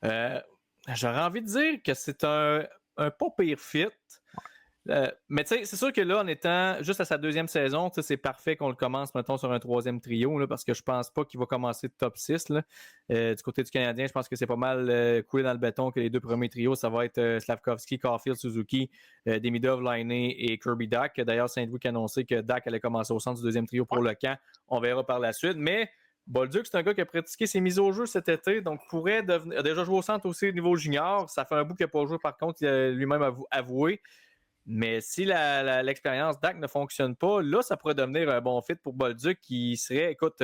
J'aurais envie de dire que c'est un pas pire fit. Mais tu sais, c'est sûr que là, en étant juste à sa deuxième saison, c'est parfait qu'on le commence, mettons, sur un troisième trio, là, parce que je pense pas qu'il va commencer de top 6. Là. Du côté du Canadien, je pense que c'est pas mal coulé dans le béton que les deux premiers trios, ça va être Slavkovski, Caulfield, Suzuki, Demidov, Laine et Kirby Dach. D'ailleurs, Saint-Louis qui a annoncé que Dach allait commencer au centre du deuxième trio pour le camp. On verra par la suite. Mais Bolduc, c'est un gars qui a pratiqué ses mises au jeu cet été, donc pourrait devenir. A déjà joué au centre aussi au niveau junior. Ça fait un bout qu'il n'a pas joué, par contre, il a lui-même avoué. Mais si l'expérience Dak ne fonctionne pas, là, ça pourrait devenir un bon fit pour Bolduc qui serait, écoute,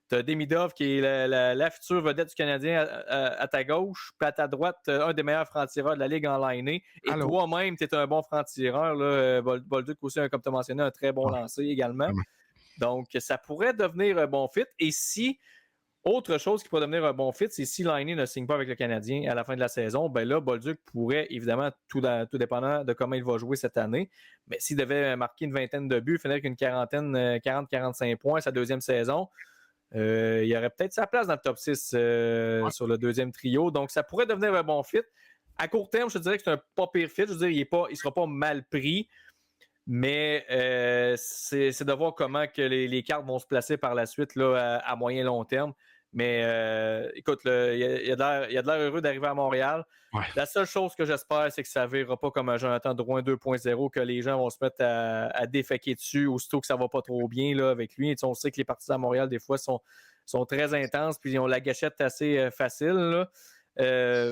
tu as Demidov qui est la future vedette du Canadien à ta gauche, puis à ta droite, un des meilleurs francs-tireurs de la Ligue en ligne. Et toi-même, tu es un bon franc-tireur. Bolduc aussi, comme tu as mentionné, un très bon lancer également. Donc, ça pourrait devenir un bon fit. Et si... Autre chose qui pourrait devenir un bon fit, c'est si Laine ne signe pas avec le Canadien à la fin de la saison, ben là, Bolduc pourrait, évidemment, tout dépendant de comment il va jouer cette année, mais s'il devait marquer une vingtaine de buts, finir avec une 40-45 points sa deuxième saison, il y aurait peut-être sa place dans le top 6 sur le deuxième trio. Donc, ça pourrait devenir un bon fit. À court terme, je te dirais que c'est un pas pire fit. Je veux dire, il ne sera pas mal pris. Mais c'est de voir comment que les cartes vont se placer par la suite là, à moyen long terme. Mais écoute, il y a de l'air heureux d'arriver à Montréal. Ouais. La seule chose que j'espère, c'est que ça ne virera pas comme un Jonathan Drouin 2.0, que les gens vont se mettre à déféquer dessus aussitôt que ça ne va pas trop bien là, avec lui. Et, on sait que les partisans à Montréal, des fois, sont très intenses, puis ils ont la gâchette assez facile. Là.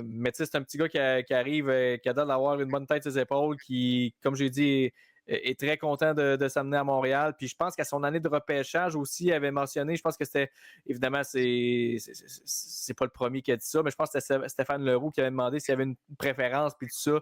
Mais c'est un petit gars qui arrive, qui a l'air d'avoir une bonne tête sur ses épaules, qui, comme j'ai dit, est très content de s'amener à Montréal. Puis je pense qu'à son année de repêchage aussi, il avait mentionné, je pense que c'était, évidemment, c'est pas le premier qui a dit ça, mais je pense que c'était Stéphane Leroux qui avait demandé s'il y avait une préférence, puis tout ça,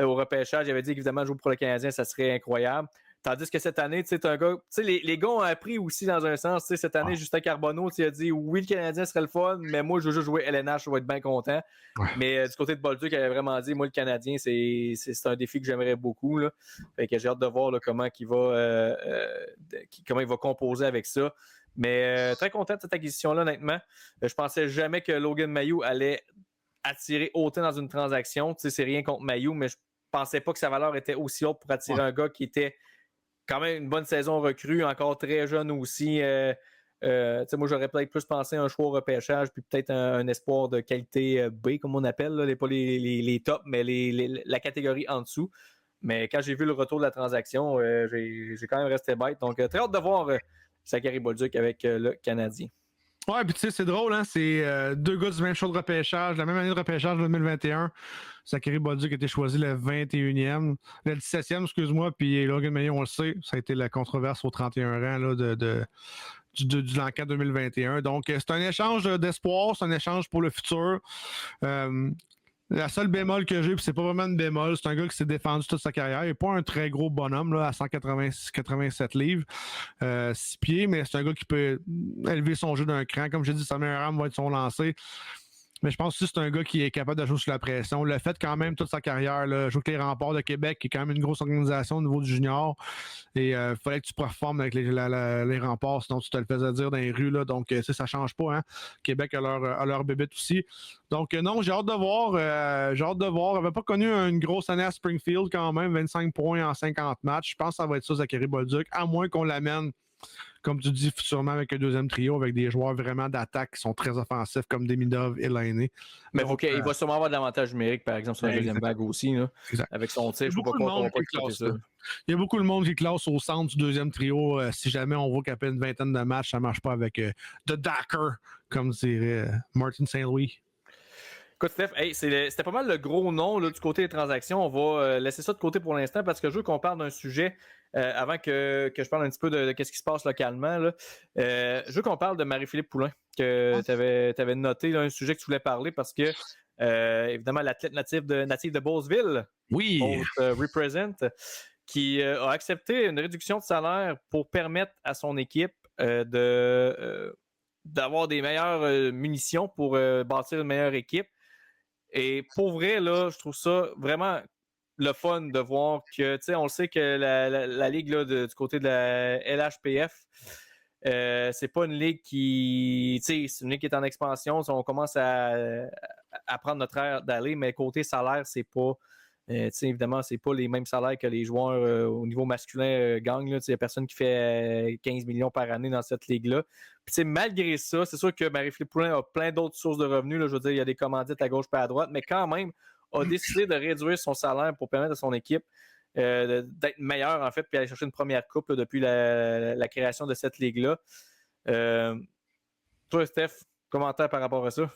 au repêchage. Il avait dit qu'évidemment, jouer pour le Canadien, ça serait incroyable. Tandis que cette année, tu sais, un gars, tu sais, les gars ont appris aussi dans un sens. Tu sais, cette année, Justin Carbonneau, il a dit oui, le Canadien serait le fun, mais moi, je veux juste jouer LNH, je vais être bien content. Ouais. Mais du côté de Bolduc, il avait vraiment dit moi, le Canadien, c'est un défi que j'aimerais beaucoup. Là. Fait que j'ai hâte de voir là, comment il va composer avec ça. Mais très content de cette acquisition-là, honnêtement. Je pensais jamais que Logan Mailloux allait attirer autant dans une transaction. Tu sais, c'est rien contre Mailloux, mais je pensais pas que sa valeur était aussi haute pour attirer un gars qui était quand même une bonne saison recrue, encore très jeune aussi. Moi, j'aurais peut-être plus pensé à un choix au repêchage, puis peut-être un espoir de qualité B, comme on appelle, là, pas les tops, mais la catégorie en dessous. Mais quand j'ai vu le retour de la transaction, j'ai quand même resté bête. Donc, très hâte de voir Zachary Bolduc avec le Canadien. Ouais, puis tu sais, c'est drôle, hein? C'est deux gars du même show de repêchage, la même année de repêchage 2021. Zachary Bolduc a été choisi le 21e, le 17e, excuse-moi, puis Logan Mailloux, on le sait, ça a été la controverse au 31 rang là, du l'enquête 2021. Donc, c'est un échange d'espoir, c'est un échange pour le futur. La seule bémol que j'ai, puis c'est pas vraiment une bémol, c'est un gars qui s'est défendu toute sa carrière. Il n'est pas un très gros bonhomme là, à 187 livres, 6 pieds, mais c'est un gars qui peut élever son jeu d'un cran. Comme j'ai dit, sa meilleure arme va être son lancer. Mais je pense aussi que c'est un gars qui est capable de jouer sous la pression. Le fait quand même toute sa carrière, là, jouer avec les Remparts de Québec, qui est quand même une grosse organisation au niveau du junior. Et il fallait que tu performes avec les Remparts, sinon tu te le faisais dire dans les rues. Là, donc ça ne change pas. Hein. Québec a leur bébête aussi. Donc non, j'ai hâte de voir. Il n'avait pas connu une grosse année à Springfield quand même, 25 points en 50 matchs. Je pense que ça va être ça, Zachary Bolduc, à moins qu'on l'amène, comme tu dis, futurement avec un deuxième trio, avec des joueurs vraiment d'attaque qui sont très offensifs comme Demidov et Laine. Mais il va sûrement avoir de l'avantage numérique, par exemple, sur la deuxième vague aussi. Là, avec son tir, je ne sais pas quoi on va pas écouter ça. Il y a beaucoup de monde qui classe au centre du deuxième trio. Si jamais on voit qu'après une vingtaine de matchs, ça ne marche pas avec The Dacker, comme dirait Martin Saint-Louis. Écoute, Steph, c'était pas mal le gros nom là, du côté des transactions. On va laisser ça de côté pour l'instant parce que je veux qu'on parle d'un sujet avant que je parle un petit peu de ce qui se passe localement. Là. Je veux qu'on parle de Marie-Philippe Poulin, que tu avais noté là, un sujet que tu voulais parler parce que, évidemment, l'athlète native de Beauceville, Represent, qui a accepté une réduction de salaire pour permettre à son équipe d'avoir des meilleures munitions pour bâtir une meilleure équipe. Et pour vrai, là, je trouve ça vraiment le fun de voir que, tu sais, on le sait que la ligue là, du côté de la LHPF, c'est pas une ligue qui, tu sais, c'est une ligue qui est en expansion. On commence à prendre notre air d'aller, mais côté salaire, c'est pas Évidemment, c'est pas les mêmes salaires que les joueurs au niveau masculin gagnent. Il n'y a personne qui fait 15 millions par année dans cette ligue-là. Puis, malgré ça, c'est sûr que Marie-Philippe Poulin a plein d'autres sources de revenus. Là, je veux dire, il y a des commandites à gauche et à droite, mais quand même, a décidé de réduire son salaire pour permettre à son équipe d'être meilleure, en fait, puis aller chercher une première coupe là, depuis la création de cette ligue-là. Toi, Steph, commentaire par rapport à ça?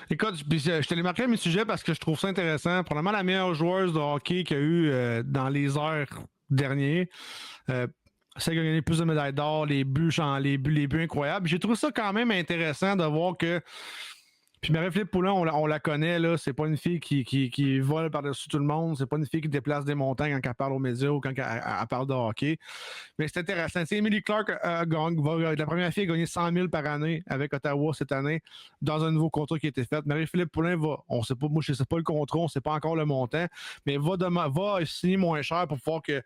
Écoute, je te l'ai marqué à mes sujets parce que je trouve ça intéressant. Probablement la meilleure joueuse de hockey qu'il y a eu dans les heures derniers. Celle qui a gagné plus de médailles d'or, les buts incroyables. J'ai trouvé ça quand même intéressant de voir que. Puis Marie-Philippe Poulin, on la connaît, là. C'est pas une fille qui vole par-dessus tout le monde. C'est pas une fille qui déplace des montagnes quand elle parle aux médias ou quand elle parle de hockey. Mais c'est intéressant. Emily Clark, la première fille, a gagné 100 000 par année avec Ottawa cette année dans un nouveau contrat qui a été fait. Marie-Philippe Poulin on sait pas, moi je sais pas le contrat, on sait pas encore le montant, mais va signer moins cher pour pouvoir que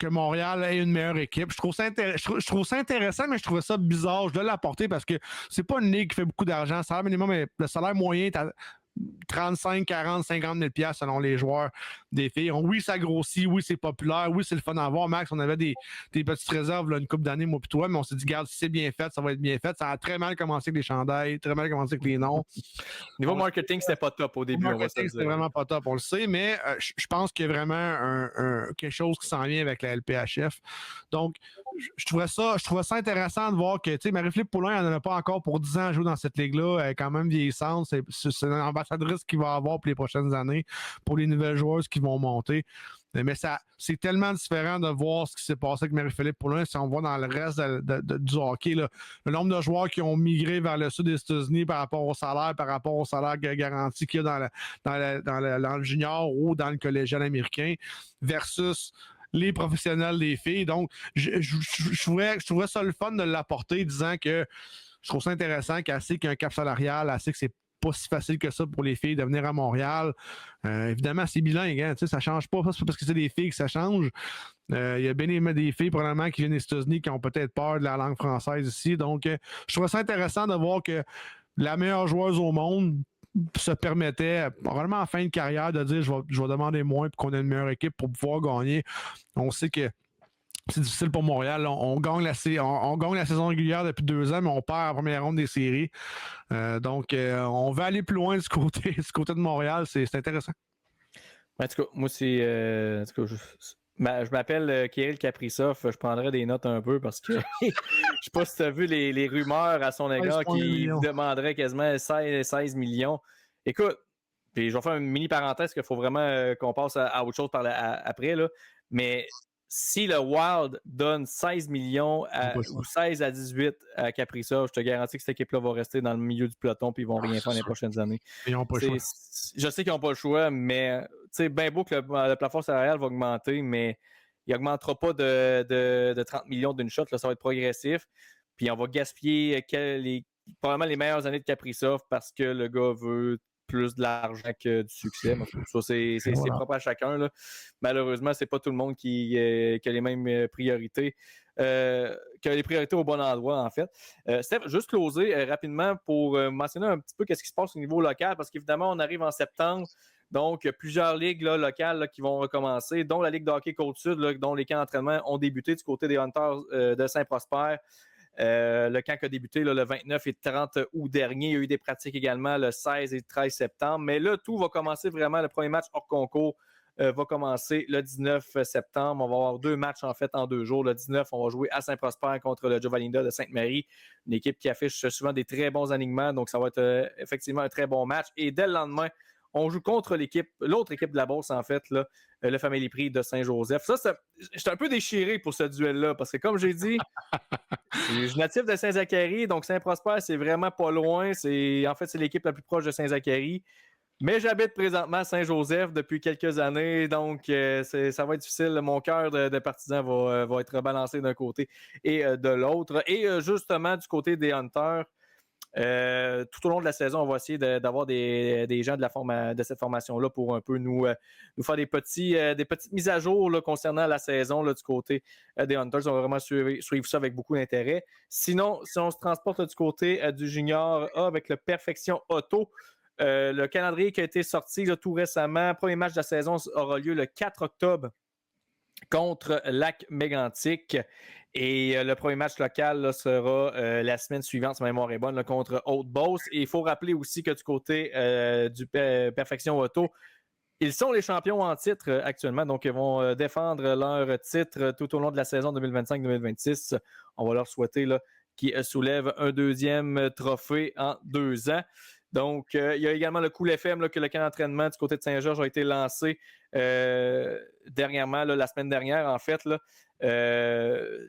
Montréal ait une meilleure équipe. Je trouve ça intéressant, mais je trouvais ça bizarre. Je dois l'apporter parce que c'est pas une ligue qui fait beaucoup d'argent. Le salaire minimum, le salaire moyen est à 35, 40, 50 000 $ selon les joueurs des filles. Oui, ça grossit, oui, c'est populaire, oui, c'est le fun à voir. Max, on avait des petites réserves là, une couple d'années, moi et toi, mais on s'est dit, regarde, si c'est bien fait, ça va être bien fait. Ça a très mal commencé avec les chandails, très mal commencé avec les noms. Niveau marketing, c'était pas top au début. Marketing, c'était vraiment pas top, on le sait, mais je pense qu'il y a vraiment quelque chose qui s'en vient avec la LPHF. Donc, je trouvais ça intéressant de voir que, tu sais, Marie-Philippe Poulin, elle n'en a pas encore pour 10 ans à jouer dans cette ligue-là. Elle est quand même vieillissante. C'est une ambassadrice qu'il va avoir pour les prochaines années, pour les nouvelles joueuses qui vont monter. Mais c'est tellement différent de voir ce qui s'est passé avec Marie-Philippe Poulin. Si on voit dans le reste du hockey, là, le nombre de joueurs qui ont migré vers le sud des États-Unis par rapport au salaire garanti qu'il y a dans le junior ou dans le collégial américain versus les professionnels des filles. Donc, je trouvais ça le fun de l'apporter, disant que je trouve ça intéressant qu'elle sait qu'il y a un cap salarial, elle sait que c'est pas si facile que ça pour les filles de venir à Montréal. Évidemment, c'est bilingue, hein, ça change pas. C'est pas parce que c'est des filles que ça change. Il y a bien des filles probablement qui viennent des États-Unis qui ont peut-être peur de la langue française ici. Donc, je trouve ça intéressant de voir que la meilleure joueuse au monde se permettait, probablement en fin de carrière, de dire je vais demander moins pour qu'on ait une meilleure équipe pour pouvoir gagner. On sait que c'est difficile pour Montréal. On gagne la saison régulière depuis 2 ans, mais on perd la première ronde des séries. Donc, on va aller plus loin du côté de Montréal. C'est intéressant. En tout cas, moi, c'est... je m'appelle Kirill Kaprizov. Je prendrais des notes un peu parce que je sais pas si tu as vu les rumeurs à son égard qui demanderaient quasiment 16 millions. Écoute, puis je vais faire une mini parenthèse qu'il faut vraiment qu'on passe à autre chose après, là. Mais si le Wild donne 16 millions ou 16 à 18 à Kaprizov, je te garantis que cette équipe-là va rester dans le milieu du peloton et ils vont rien faire les prochaines années. Ils n'ont pas le choix. Je sais qu'ils n'ont pas le choix, mais c'est bien beau que le plafond salarial va augmenter, mais il n'augmentera pas de 30 millions d'une shot. Là, ça va être progressif. Puis on va gaspiller probablement les meilleures années de Kaprizov parce que le gars veut plus de l'argent que du succès. Ça, c'est propre à chacun. Là. Malheureusement, c'est pas tout le monde qui a les mêmes priorités. Qui a les priorités au bon endroit, en fait. Steph, juste closer rapidement pour mentionner un petit peu qu'est-ce qui se passe au niveau local, parce qu'évidemment, on arrive en septembre. Donc, plusieurs ligues là, locales là, qui vont recommencer, dont la Ligue de hockey Côte-Sud, là, dont les camps d'entraînement ont débuté du côté des Hunters de Saint-Prosper. Le camp qui a débuté là, le 29 et 30 août dernier. Il y a eu des pratiques également le 16 et 13 septembre. Mais là, tout va commencer vraiment. Le premier match hors concours va commencer le 19 septembre. On va avoir 2 matchs en fait en 2 jours. Le 19, on va jouer à Saint-Prosper contre le Giovanninda de Sainte-Marie. Une équipe qui affiche souvent des très bons alignements. Donc, ça va être effectivement un très bon match. Et dès le lendemain, on joue contre l'autre équipe de la Beauce, en fait, là, le Family Prix de Saint-Joseph. J'étais un peu déchiré pour ce duel-là, parce que comme j'ai dit, je suis natif de Saint-Zacharie, donc Saint-Prosper, c'est vraiment pas loin. En fait, c'est l'équipe la plus proche de Saint-Zacharie. Mais j'habite présentement à Saint-Joseph depuis quelques années, donc ça va être difficile. Mon cœur de partisan va être rebalancé d'un côté et de l'autre. Et justement, du côté des Hunters, tout au long de la saison, on va essayer d'avoir des gens de cette formation-là pour un peu nous faire des petites mises à jour là, concernant la saison là, du côté des Hunters. On va vraiment suivre ça avec beaucoup d'intérêt. Sinon, si on se transporte là, du côté du junior A avec le Perfection Auto, Le calendrier qui a été sorti là, tout récemment, premier match de la saison aura lieu le 4 octobre contre Lac-Mégantic. Et le premier match local là, sera la semaine suivante, si ma mémoire est bonne, là, contre Haute-Beauce. Et il faut rappeler aussi que du côté du Perfection Auto, ils sont les champions en titre actuellement, donc ils vont défendre leur titre tout au long de la saison 2025-2026. On va leur souhaiter là, qu'ils soulèvent un deuxième trophée en 2 ans. Donc, il y a également le Cool FM, là, que le camp d'entraînement du côté de Saint-Georges a été lancé dernièrement, là, la semaine dernière, en fait. Là.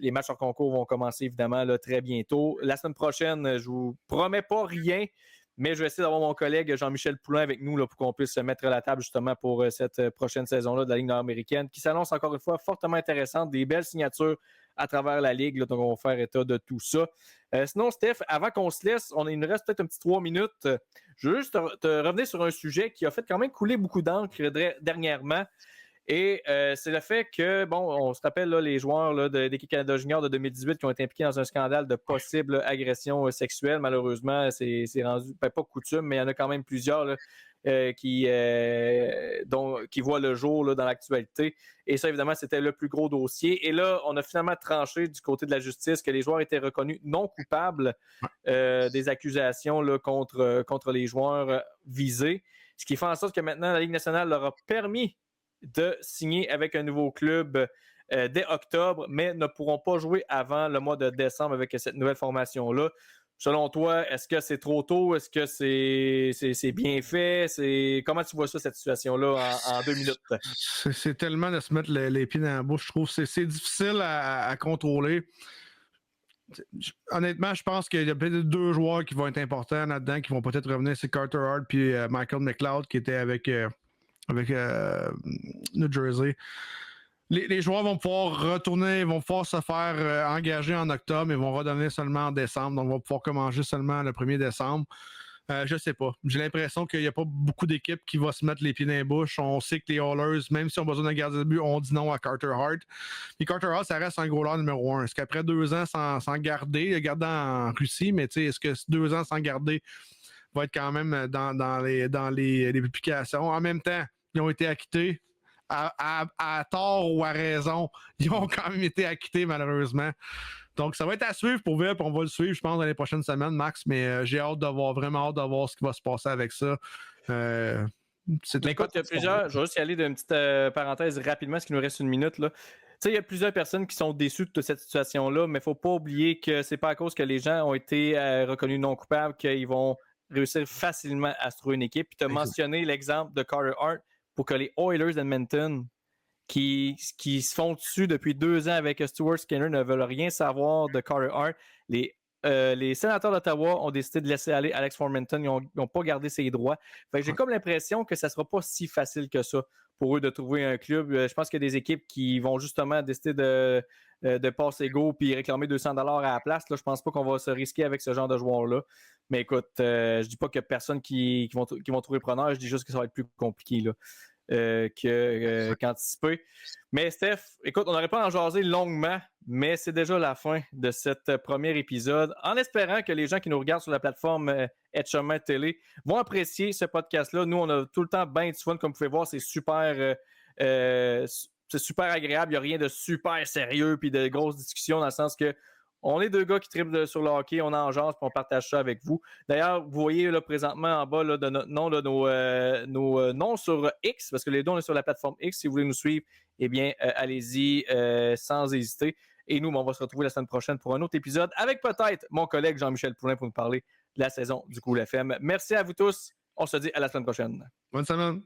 Les matchs hors concours vont commencer, évidemment, là, très bientôt. La semaine prochaine, je vous promets pas rien, mais je vais essayer d'avoir mon collègue Jean-Michel Poulain avec nous là, pour qu'on puisse se mettre à la table justement pour cette prochaine saison-là de la Ligue nord-américaine qui s'annonce encore une fois fortement intéressante. Des belles signatures à travers la Ligue, là, donc on va faire état de tout ça. Sinon, Steph, avant qu'on se laisse, il nous reste peut-être un petit 3 minutes. Je veux juste te revenir sur un sujet qui a fait quand même couler beaucoup d'encre dernièrement. Et c'est le fait que, bon, on se rappelle là, les joueurs là, de l'équipe Canada Junior de 2018 qui ont été impliqués dans un scandale de possible agression sexuelle. Malheureusement, c'est rendu, pas coutume, mais il y en a quand même plusieurs là, qui voient le jour là, dans l'actualité. Et ça, évidemment, c'était le plus gros dossier. Et là, on a finalement tranché du côté de la justice que les joueurs étaient reconnus non coupables des accusations là, contre les joueurs visés. Ce qui fait en sorte que maintenant, la Ligue nationale leur a permis de signer avec un nouveau club dès octobre, mais ne pourront pas jouer avant le mois de décembre avec cette nouvelle formation-là. Selon toi, est-ce que c'est trop tôt? Est-ce que c'est bien fait? Comment tu vois ça, cette situation-là, en 2 minutes? C'est tellement de se mettre les pieds dans la bouche, je trouve. C'est difficile à contrôler. Honnêtement, je pense qu'il y a peut-être 2 joueurs qui vont être importants là-dedans, qui vont peut-être revenir. C'est Carter Hart puis Michael McLeod qui était avec New Jersey. Les joueurs vont pouvoir retourner, ils vont pouvoir se faire engager en octobre, ils vont redonner seulement en décembre, donc on va pouvoir commencer seulement le 1er décembre. Je sais pas. J'ai l'impression qu'il n'y a pas beaucoup d'équipes qui vont se mettre les pieds dans les bouches. On sait que les Oilers, même si on a besoin d'un gardien de but, on dit non à Carter Hart. Puis Carter Hart, ça reste un goaler numéro 1. Est-ce qu'après 2 ans sans garder, il a gardé en Russie, mais est-ce que 2 ans sans garder va être quand même dans les publications? En même temps, ils ont été acquittés à tort ou à raison. Ils ont quand même été acquittés, malheureusement. Donc, ça va être à suivre pour vrai, puis on va le suivre, je pense, dans les prochaines semaines, Max, mais j'ai vraiment hâte de voir ce qui va se passer avec ça. Écoute, il y a plusieurs, je vais juste y aller d'une petite parenthèse rapidement, parce qu'il nous reste 1 minute, là. Tu sais, il y a plusieurs personnes qui sont déçues de cette situation-là, mais il ne faut pas oublier que c'est pas à cause que les gens ont été reconnus non coupables qu'ils vont réussir facilement à se trouver une équipe. Puis tu as mentionné l'exemple de Carter Hart pour que les Oilers d'Edmonton, qui se font dessus depuis 2 ans avec Stuart Skinner, ne veulent rien savoir de Carter Hart. Les sénateurs d'Ottawa ont décidé de laisser aller Alex Formenton. Ils n'ont pas gardé ses droits. Fait que j'ai comme l'impression que ça ne sera pas si facile que ça pour eux de trouver un club. Je pense qu'il y a des équipes qui vont justement décider de passer go puis réclamer 200$ à la place. Là, je pense pas qu'on va se risquer avec ce genre de joueurs-là. Mais écoute, je dis pas qu'il y a personne qui vont trouver preneur. Je dis juste que ça va être plus compliqué là, qu'anticipé. Mais Steph, écoute, on n'aurait pas en jaser longuement, mais c'est déjà la fin de cet premier épisode. En espérant que les gens qui nous regardent sur la plateforme Etchemin Télé vont apprécier ce podcast-là. Nous, on a tout le temps bien du fun. Comme vous pouvez voir, c'est super agréable. Il n'y a rien de super sérieux puis de grosses discussions dans le sens que on est 2 gars qui triplent sur le hockey, on en jase puis on partage ça avec vous. D'ailleurs, vous voyez là, présentement en bas là, de notre nom, là, nos noms sur X, parce que les 2, on est sur la plateforme X. Si vous voulez nous suivre, eh bien, allez-y sans hésiter. Et nous, on va se retrouver la semaine prochaine pour un autre épisode avec peut-être mon collègue Jean-Michel Poulain pour nous parler de la saison du Cool FM. Merci à vous tous. On se dit à la semaine prochaine. Bonne semaine.